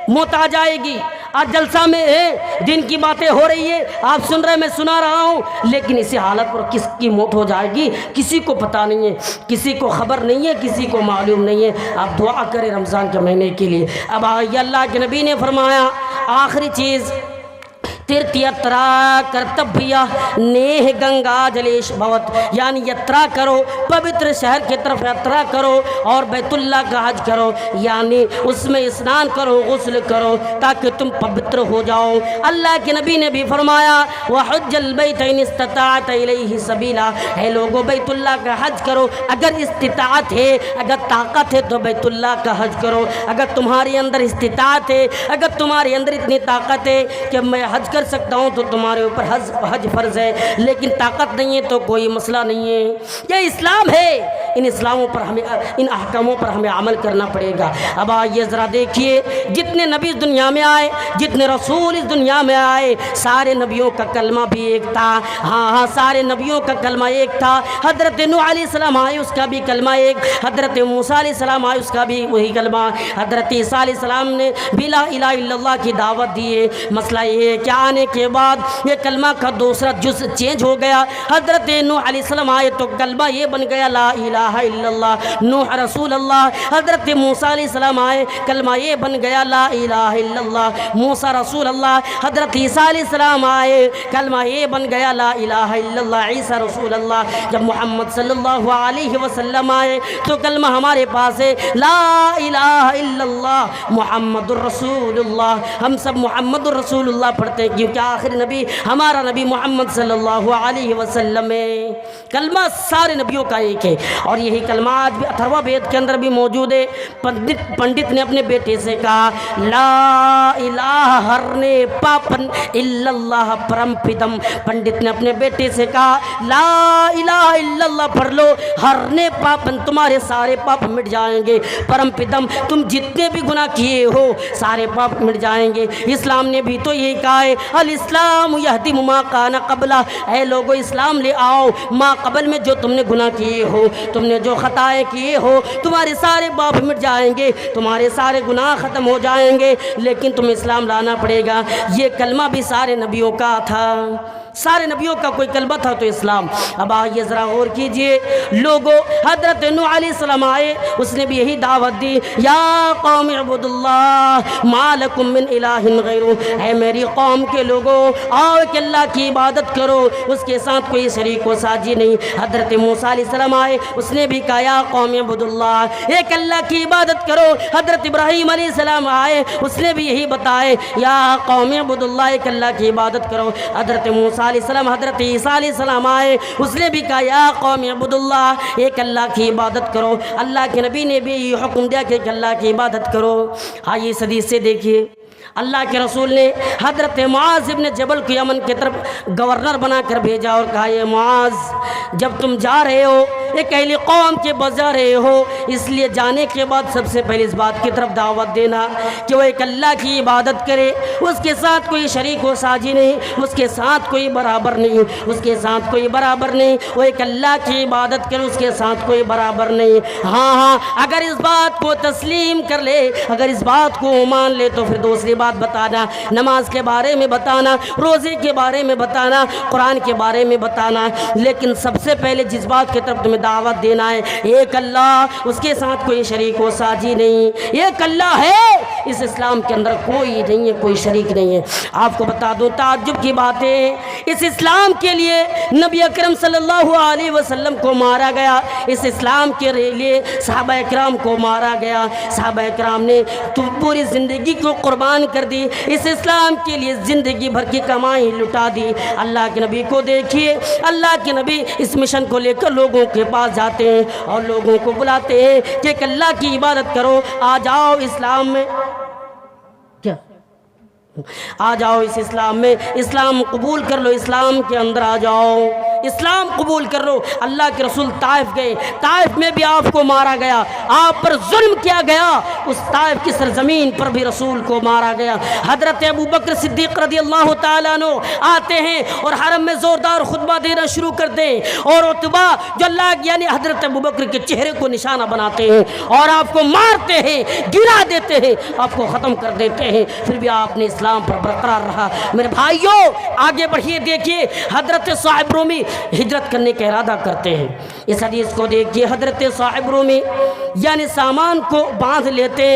موت آ جائے گی۔ آج جلسہ میں ہے، دن کی باتیں ہو رہی ہے، آپ سن رہے، میں سنا رہا ہوں، لیکن اسی حالت پر کس کی موت ہو جائے گی کسی کو پتہ نہیں ہے، کسی کو خبر نہیں ہے، کسی کو معلوم نہیں ہے۔ آپ دعا کریں رمضان کے مہینے کے لیے۔ اب آئیے، اللہ کے نبی نے فرمایا آخری چیز، تیرتیاترا کرتبھیہ نیہ گنگا جلیش بھوت، یعنی یاترا کرو، پوتر شہر کی طرف یاترا کرو اور بیت اللہ کا حج کرو، یعنی اس میں اسنان کرو، غسل کرو تاکہ تم پوتر ہو جاؤ۔ اللہ کے نبی نے بھی فرمایا وحج البیت ان استطاعت الیہ سبیلا، اے لوگوں بیت اللہ کا حج کرو، اگر استطاعت ہے، اگر طاقت ہے تو بیت اللہ کا حج کرو۔ اگر تمہارے اندر استطاعت ہے، اگر تمہارے اندر اتنی طاقت ہے کہ میں حج کر سکتا ہوں تو تمہارے اوپر حج فرض ہے، لیکن طاقت نہیں ہے تو کوئی مسئلہ نہیں ہے۔ یہ اسلام ہے، ان اسلاموں پر ہمیں، ان احکاموں پر ہمیں عمل کرنا پڑے گا۔ اب آئیے ذرا دیکھیے، جتنے نبی اس دنیا میں آئے، جتنے رسول اس دنیا میں آئے، سارے نبیوں کا کلمہ بھی ایک تھا۔ ہاں، سارے نبیوں کا کلمہ ایک تھا۔ حضرت نوح علیہ السلام آئے، اس کا بھی کلمہ ایک، حضرت موسیٰ علیہ السلام آئے، اس کا بھی وہی کلمہ، حضرت عیسیٰ علیہ السلام نے بھی لا الہ الا اللہ کی دعوت دی ہے۔ مسئلہ یہ ہے کہ آنے کے بعد یہ کلمہ کا دوسرا جز چینج ہو گیا۔ حضرت نوح علیہ السلام آئے تو کلمہ یہ بن گیا لا الہ الا اللہ، نوح رسول اللہ۔ حضرت موسیٰ علیہ السلام آئے، کلمہ یہ بن گیا لا الہ الا اللہ، موسیٰ رسول اللہ۔ حضرت عیسیٰ علیہ السلام آئے، کلمہ یہ بن گیا لا الہ الا اللہ، عیسیٰ رسول اللہ۔ جب محمد صلی اللہ علیہ وسلم آئے تو کلمہ ہمارے پاس ہے لا الہ الا اللہ محمد الرسول اللہ۔ ہم سب محمد الرسول اللہ پڑھتے ہیں کیونکہ آخری نبی ہمارا نبی محمد صلی اللہ علیہ وسلم ہے۔ کلمہ سارے نبیوں کا ایک ہے، اور یہی کلمہ آج بھی اتھروا وید کے اندر بھی موجود ہے۔ پنڈت نے اپنے بیٹے سے کہا لا الہ ہرنے پاپن الا اللہ پرم پدم، پنڈت نے اپنے بیٹے سے کہا لا الہ الا اللہ پڑھ لو، ہرنے پاپن تمہارے سارے پاپ مٹ جائیں گے، پرم پدم تم جتنے بھی گناہ کیے ہو سارے پاپ مٹ جائیں گے۔ اسلام نے بھی تو یہی کہا ہے الاسلام یہدم ما کان قبلہ، اے لوگو اسلام لے آؤ، ما قبل میں جو تم نے گناہ کیے ہو، تم نے جو خطائیں کیے ہو، تمہارے سارے پاپ مٹ جائیں گے، تمہارے سارے گناہ ختم ہو جائیں گے، لیکن تمہیں اسلام لانا پڑے گا۔ یہ کلمہ بھی سارے نبیوں کا تھا، سارے نبیوں کا کوئی کلمہ تھا تو اسلام۔ اب آئیے ذرا غور کیجئے، لوگوں حضرت نوح علیہ السلام آئے، اس نے بھی یہی دعوت دی یا قوم اعبدوا اللہ ما لکم من الہ غیرہ، اے میری قوم کے لوگوں آؤ کہ اللہ کی عبادت کرو، اس کے ساتھ کوئی شریک و ساجی نہیں۔ حضرت موسیٰ علیہ السلام آئے، اس نے بھی کہا یا قوم اعبدوا اللہ، ایک اللہ کی عبادت کرو۔ حضرت ابراہیم علیہ السلام آئے، اس نے بھی یہی بتائے یا قوم اعبدوا اللہ، ایک اللہ کی عبادت کرو۔ حضرت موسیٰ علیہ السلام، حضرت عیسیٰ علیہ السلام آئے، اس نے بھی کہا یا قوم اعبدوا اللہ، ایک اللہ کی عبادت کرو۔ اللہ کے نبی نے بھی یہ حکم دیا کہ ایک اللہ کی عبادت کرو۔ آئیے اس حدیث سے دیکھیے، اللہ کے رسول نے حضرت معاذ ابن جبل کو یمن کی طرف گورنر بنا کر بھیجا اور کہا یہ معاذ، جب تم جا رہے ہو ایک اہل قوم کے پاس جا رہے ہو، اس لیے جانے کے بعد سب سے پہلے اس بات کی طرف دعوت دینا کہ وہ ایک اللہ کی عبادت کرے، اس کے ساتھ کوئی شریک و ساجی نہیں، اس کے ساتھ کوئی برابر نہیں، اس کے ساتھ کوئی برابر نہیں، وہ ایک اللہ کی عبادت کرے، اس کے ساتھ کوئی برابر نہیں۔ ہاں اگر اس بات کو تسلیم کر لے، اگر اس بات کو مان لے تو پھر دوسری بات بتانا، نماز کے بارے میں بتانا، روزے کے بارے میں بتانا، قرآن کے بارے میں بتانا، لیکن سب سے پہلے جس بات کی طرف تمہیں دعوت دینا ہے ایک اللہ، اس کے ساتھ کوئی شریک و ساجی نہیں، ایک اللہ ہے، اس اسلام کے اندر کوئی نہیں ہے، کوئی شریک نہیں ہے۔ آپ کو بتا دوں تعجب کی بات ہے، اس اسلام کے لیے نبی اکرم صلی اللہ علیہ وسلم کو مارا گیا، اس اسلام کے لیے صحابہ اکرام کو مارا گیا، صحابہ اکرام نے پوری زندگی کو قربان کر دی، اس اسلام کے لیے زندگی بھر کی کمائی لٹا دی۔ اللہ کے نبی کو دیکھیے، اللہ کے نبی اس مشن کو لے کر لوگوں کے پاس جاتے ہیں اور لوگوں کو بلاتے ہیں کہ ایک اللہ کی عبادت کرو، آ جاؤ اسلام میں، کیا آ جاؤ اس اسلام میں، اسلام قبول کر لو، اسلام کے اندر آ جاؤ، اسلام قبول کر لو۔ اللہ کے رسول طائف گئے، طائف میں بھی آپ کو مارا گیا، آپ پر ظلم کیا گیا، اس طائف کی سرزمین پر بھی رسول کو مارا گیا۔ حضرت ابو بکر صدیق رضی اللہ تعالیٰ عنہ آتے ہیں اور حرم میں زوردار خطبہ دینا شروع کرتے ہیں، اور عتبہ جو اللہ یعنی حضرت ابو بکر کے چہرے کو نشانہ بناتے ہیں اور آپ کو مارتے ہیں، گرا دیتے ہیں، آپ کو ختم کر دیتے ہیں، پھر بھی آپ نے اسلام پر برقرار رہا۔ میرے بھائیوں آگے بڑھیے، دیکھیے حضرت صاحب رومی ہجرت کرنے کا ارادہ کرتے ہیں۔ اس حدیث کو دیکھیے، حضرت صاحب رومی یعنی سامان کو باندھ لیتے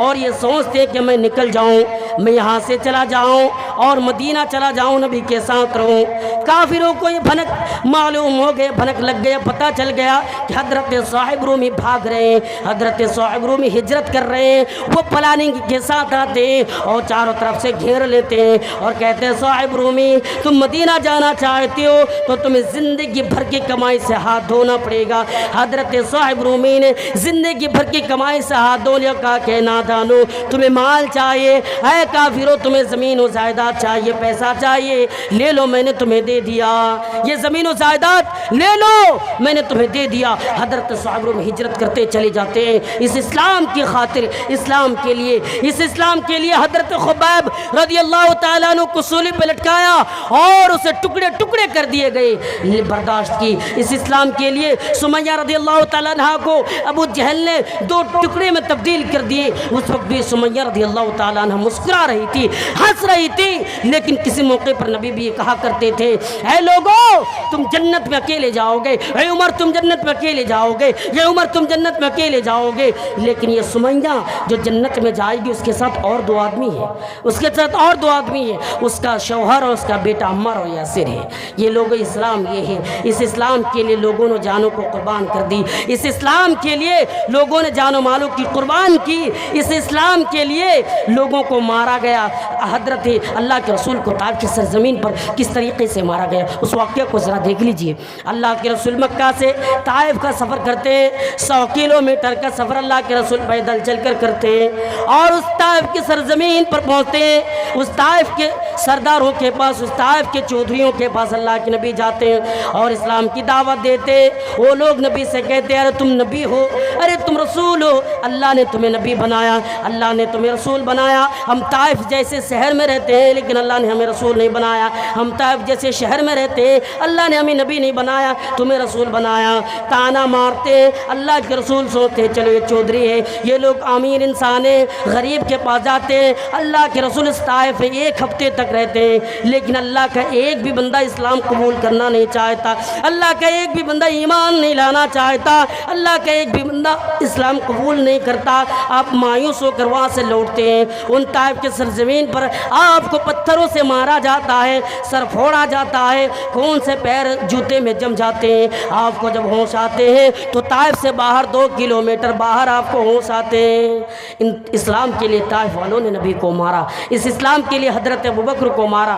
اور یہ سوچتے کہ میں نکل جاؤں، میں یہاں سے چلا جاؤں اور مدینہ چلا جاؤں، نبی کے ساتھ رہوں۔ کافروں کو یہ بھنک معلوم ہو گئے، بھنک لگ گیا، پتہ چل گیا کہ حضرت صاحب رومی بھاگ رہے ہیں، حضرت صاحب رومی ہجرت کر رہے ہیں۔ وہ پلاننگ کے ساتھ آتے ہیں اور چاروں طرف سے گھیر لیتے ہیں اور کہتے ہیں صاحب رومی تم مدینہ جانا چاہتے ہو تو تمہیں زندگی بھر کی کمائی سے ہاتھ دھونا پڑے گا۔ حضرت صاحب رومی نے زندگی بھر کی کمائی سے ہاتھ دھو لیا، کہا کہ نادانو تمہیں مال چاہیے، اے کافرو تمہیں زمین و جائیداد چاہیے، پیسہ چاہیے، لے لو میں نے تمہیں دے دیا، یہ زمین و جائیداد لے لو میں نے تمہیں دے دیا۔ حضرت صاحب رومی ہجرت کرتے چلے جاتے ہیں اس اسلام کی خاطر، اسلام کے لیے، اس اسلام کے لیے۔ حضرت خبیب رضی اللہ تعالیٰ عنہ کو سولی پہ لٹکایا اور اسے ٹکڑے ٹکڑے کر دیے گئے، برداشت کی اس اسلام کے لیے۔ سمیہ رضی اللہ تعالیٰ عنہ کو ابو جہل نے 2 ٹکڑے میں تبدیل کر دیے۔ اس وقت بھی سمیہ رضی اللہ تعالیٰ عنہ مسکرا رہی تھی، ہنس رہی تھی، لیکن کسی موقع پر نبی بھی یہ کہا کرتے تھے اے لوگوں تم جنت میں اکیلے جاؤ گے، اے عمر تم جنت میں اکیلے جاؤ گے، یہ عمر تم جنت میں اکیلے جاؤ گے۔ لیکن یہ سمیہ جو جنت میں جائے گی اس کے ساتھ اور 2 آدمی ہیں، اس کے ساتھ اور 2 آدمی ہیں، اس کا شوہر اور اس کا بیٹا عمار و یاسر ہے۔ یہ لوگ اسلام یہ ہے، اس اسلام کے لیے لوگوں نے جانوں کو قربان کر دی، اس اسلام کے لیے لوگوں نے جان و مالوں کی قربان کی، اس اسلام کے لیے لوگوں کو مارا گیا۔ حضرت اللہ کے رسول کو طائف کی سرزمین پر کس طریقے سے مارا گیا اس واقعہ کو ذرا دیکھ لیجئے۔ اللہ کے رسول مکہ سے طائف کا سفر کرتے ہیں، 100 کلومیٹر کا سفر اللہ کے رسول پیدل چل کر کرتے ہیں اور اس طائف کی سرزمین پر پہنچتے ہیں۔ اس طائف کے سرداروں کے پاس، اس طائف کے چودھریوں کے پاس اللہ کے نبی جاتے ہیں اور اسلام کی دعوت دیتے۔ وہ لوگ نبی سے کہتے ہیں ارے تم نبی ہو، ارے تم رسول ہو، اللہ نے تمہیں نبی بنایا، اللہ نے تمہیں رسول بنایا۔ ہم طائف جیسے شہر میں رہتے ہیں لیکن اللہ نے ہمیں رسول نہیں بنایا، ہم طائف جیسے شہر میں رہتے ہیں اللہ نے ہمیں نبی نہیں بنایا، تمہیں رسول بنایا۔ تانا مارتے اللہ کے رسول سوچتے چلو یہ چودھری ہے، یہ لوگ امیر انسان ہے، غریب کے پاس جاتے ہیں۔ اللہ کے رسول اس طائف میں 1 ہفتے تک رہتے ہیں لیکن اللہ کا ایک بھی بندہ اسلام قبول کرنا نہیں چاہتا، اللہ کا ایک بھی بندہ ایمان نہیں لانا چاہتا، اللہ کا ایک بھی بندہ اسلام قبول نہیں کرتا۔ آپ مایوس ہو کر وہاں سے لوٹتے ہیں۔ ان طائف کے سرزمین پر آپ کو پتھروں سے مارا جاتا ہے، سر پھوڑا جاتا ہے، خون سے پیر جوتے میں جم جاتے ہیں۔ آپ کو جب ہوش آتے ہیں تو طائف سے باہر 2 کلومیٹر باہر آپ کو ہوش آتے ہیں۔ اسلام کے لیے طائف والوں نے نبی کو مارا، اس اسلام کے لیے حضرت ابوبکر کو مارا،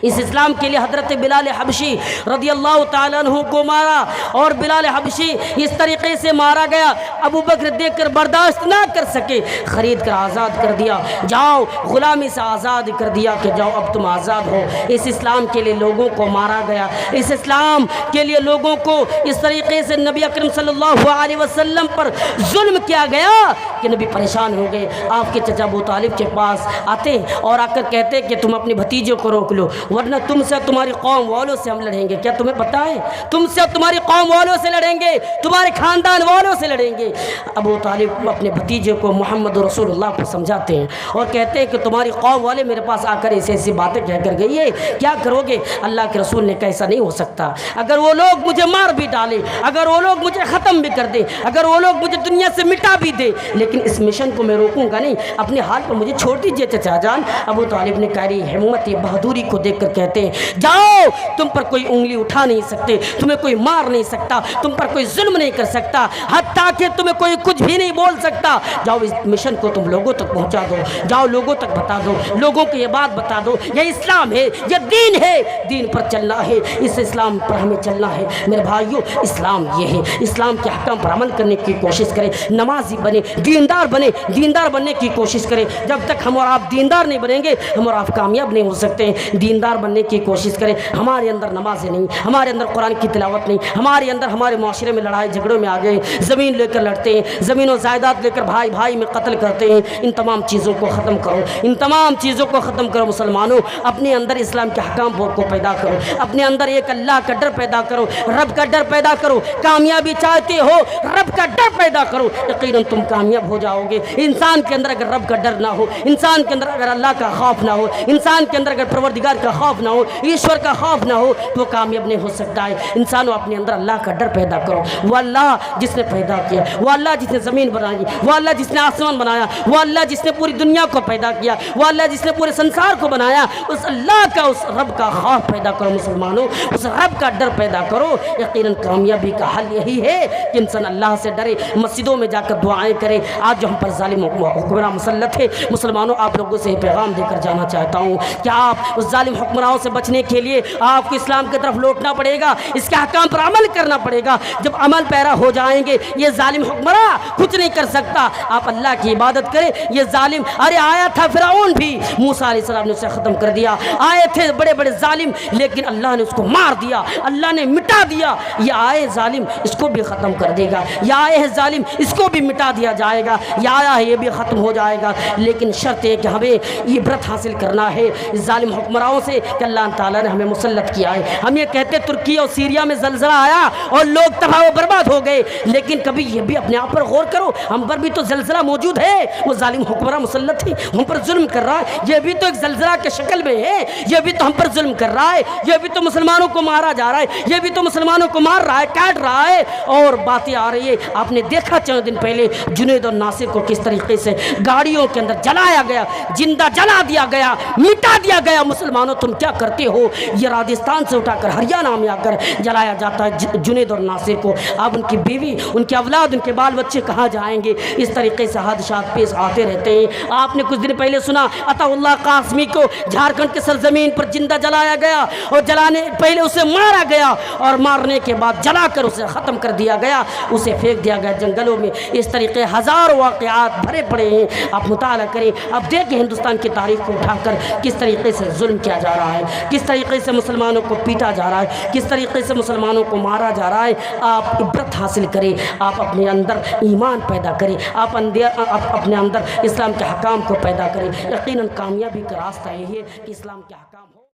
اس اسلام کے لیے حضرت بلال حبشی رضی اللہ تعالیٰ عنہ کو مارا، اور بلال حبشی اس طریقے سے مارا گیا ابو بکر دیکھ کر برداشت نہ کر سکے، خرید کر آزاد کر دیا، جاؤ غلامی سے آزاد کر دیا کہ جاؤ اب تم آزاد ہو۔ اس اسلام کے لیے لوگوں کو مارا گیا، اس اسلام کے لیے لوگوں کو اس طریقے سے نبی اکرم صلی اللہ علیہ وسلم پر ظلم کیا گیا کہ نبی پریشان ہو گئے۔ آپ کے چچا ابو طالب کے پاس آتے اور آ کر کہتے کہ تم اپنے بھتیجے کو روک لو ورنہ تم سے تمہاری قوم والوں سے ہم لڑیں گے۔ کیا تمہیں پتہ ہے تم سے تمہاری قوم والوں سے لڑیں گے، تمہارے خاندان والوں سے لڑیں گے۔ ابو طالب اپنے بھتیجے کو محمد رسول اللہ کو سمجھاتے ہیں اور کہتے ہیں کہ تمہاری قوم والے میرے پاس آ کر ایسی باتیں کہہ کر گئی ہے، کیا کرو گے؟ اللہ کے رسول نے کہا ایسا نہیں ہو سکتا، اگر وہ لوگ مجھے مار بھی ڈالے، اگر وہ لوگ مجھے ختم بھی کر دے، اگر وہ لوگ مجھے دنیا سے مٹا بھی دے، لیکن اس مشن کو میں روکوں گا نہیں، اپنے حال پر مجھے چھوڑ دیجیے چچا جان۔ ابو طالب نے کہا ہمت بہادری کو کو دیکھ کر کہتے ہیں جاؤ تم پر کوئی انگلی اٹھا نہیں سکتے, تمہیں کوئی مار نہیں سکتا, تم پر کوئی ظلم نہیں کر سکتا, حتیٰ کہ تمہیں کوئی کچھ بھی نہیں بول سکتا. جاؤ اس مشن کو تم لوگوں تک پہنچا دو, جاؤ لوگوں تک بتا دو, لوگوں کو یہ بات بتا دو یہ اسلام ہے, یہ دین ہے, دین پر چلنا ہے, اس اسلام پر ہمیں چلنا ہے. میرے بھائیوں اسلام یہ ہے, اسلام کے احکام پر عمل کرنے کی کوشش کریں, نمازی بنے, دیندار بنے, دیندار بننے کی کوشش کریں. جب تک ہم اور آپ دیندار نہیں بنیں گے ہم اور آپ کامیاب نہیں ہو سکتے ہیں. دیندار بننے کی کوشش کریں. ہمارے اندر نمازیں نہیں, ہمارے اندر قرآن کی تلاوت نہیں, ہمارے اندر ہمارے معاشرے میں لڑائی جھگڑوں میں آ گئے, زمین لے کر لڑتے ہیں, زمین و جائیداد لے کر بھائی بھائی میں قتل کرتے ہیں. ان تمام چیزوں کو ختم کرو, ان تمام چیزوں کو ختم کرو. مسلمانوں اپنے اندر اسلام کے احکام کو پیدا کرو, اپنے اندر ایک اللہ کا ڈر پیدا کرو, رب کا ڈر پیدا کرو. کامیابی چاہتے ہو رب کا ڈر پیدا کرو, یقیناً تم کامیاب ہو جاؤ گے. انسان کے اندر اگر رب کا ڈر نہ ہو, انسان کے اندر اگر اللہ کا خوف نہ ہو, انسان کے اندر اگر پروردگار کا خوف نہ ہو, ایشور کا خوف نہ ہو تو وہ کامیاب نہیں ہو سکتا ہے. انسانوں اپنے اندر اللہ کا ڈر پیدا کرو. وہ اللہ جس نے پیدا کیا, وہ اللہ جس نے زمین بنائی, وہ اللہ جس نے آسمان بنایا, وہ اللہ جس نے پوری دنیا کو پیدا کیا, وہ اللہ جس نے پورے سنسار کو بنایا, اس اللہ کا, اس رب کا خوف پیدا کرو. مسلمانوں اس رب کا ڈر پیدا کرو. یقیناً کامیابی کا حل یہی ہے کہ انسان اللہ سے ڈرے, مسجدوں میں جا کر دعائیں کرے. آج جو ہم پر ظالم حکمراں مسلط ہے, مسلمانوں آپ لوگوں سے پیغام دے کر جانا چاہتا ہوں کہ آپ اس ظالم حکمراؤں سے بچنے کے لیے آپ کو اسلام کی طرف لوٹنا پڑے گا, اس کے احکام پر عمل کرنا پڑے گا. جب عمل پیرا ہو جائیں گے یہ ظالم حکمراں کچھ نہیں کر سکتا. آپ اللہ کی عبادت کریں. یہ ظالم, ارے آیا تھا فرعون بھی, موسیٰ علیہ السلام نے اسے ختم کر دیا. آئے تھے بڑے بڑے ظالم لیکن اللہ نے اس کو مار دیا, اللہ نے مٹا دیا. یہ آئے ظالم اس کو بھی ختم کر دے گا, یہ آئے ہے ظالم اس کو بھی مٹا دیا جائے گا, یہ آیا ہے یہ بھی ختم ہو جائے گا. لیکن شرط ہے کہ ہمیں یہ عبرت حاصل کرنا ہے اس ظالم حکمراؤں سے کہ اللہ تعالیٰ نے ہمیں مسلط کیا ہے. ہم یہ کہتے ترکی اور سیریا میں زلزلہ آیا اور لوگ تباہ و برباد ہو گئے, لیکن کبھی یہ بھی اپنے آپ پر غور کرو, ہم پر بھی تو زلزلہ موجود ہے. وہ ظالم حکمراں مسلط ہے, ہم پر ظلم کر رہا ہے, یہ بھی تو ایک زلزلہ کے شکل میں ہے, یہ بھی تو ہم پر ظلم کر رہا ہے, یہ بھی تو مسلمانوں کو مارا جا رہا ہے, یہ بھی تو مسلمانوں کو مار رہا ہے, کاٹ رہا ہے. اور باتیں آ رہی ہے, آپ نے دیکھا چند دن پہلے جنید اور ناصر کو کس طریقے سے گاڑیوں کے اندر جلایا گیا, زندہ جلا دیا گیا, مٹا دیا گیا. مسلمانوں تم کیا کرتے ہو؟ یہ راجستھان سے اٹھا کر ہریانہ میں آ کر جلایا جاتا ہے جنید اور ناصر کو. اب ان کی بیوی, ان کے اولاد, ان کے بال بچے کہاں جائیں گے؟ اس طریقے سے حادثات پیش آتے رہتے ہیں. آپ نے کچھ دن پہلے سنا عطا اللہ قاسمی کو جھارکھنڈ کے سرزمین پر زندہ جلایا گیا, اور جلانے پہلے اسے مارا گیا اور مارنے کے بعد جلا کر اسے ختم کر دیا گیا, اسے پھینک دیا گیا جنگلوں میں. اس طریقے ہزاروں واقعات بھرے پڑے ہیں. آپ مطالعہ کریں, اب دیکھیں ہندوستان کی تاریخ کو اٹھا کر کس طریقے سے ظلم کیا جا رہا ہے, کس طریقے سے مسلمانوں کو پیٹا جا رہا ہے, کس طریقے سے مسلمانوں کو مارا جا رہا ہے. آپ عبرت حاصل کریں, آپ اپنے اندر ایمان پیدا کریں, آپ اپنے اندر اسلام کے حکام کو پیدا کریں. یقیناً کامیابی کا راستہ یہی ہے کہ اسلام کے حکام ہو.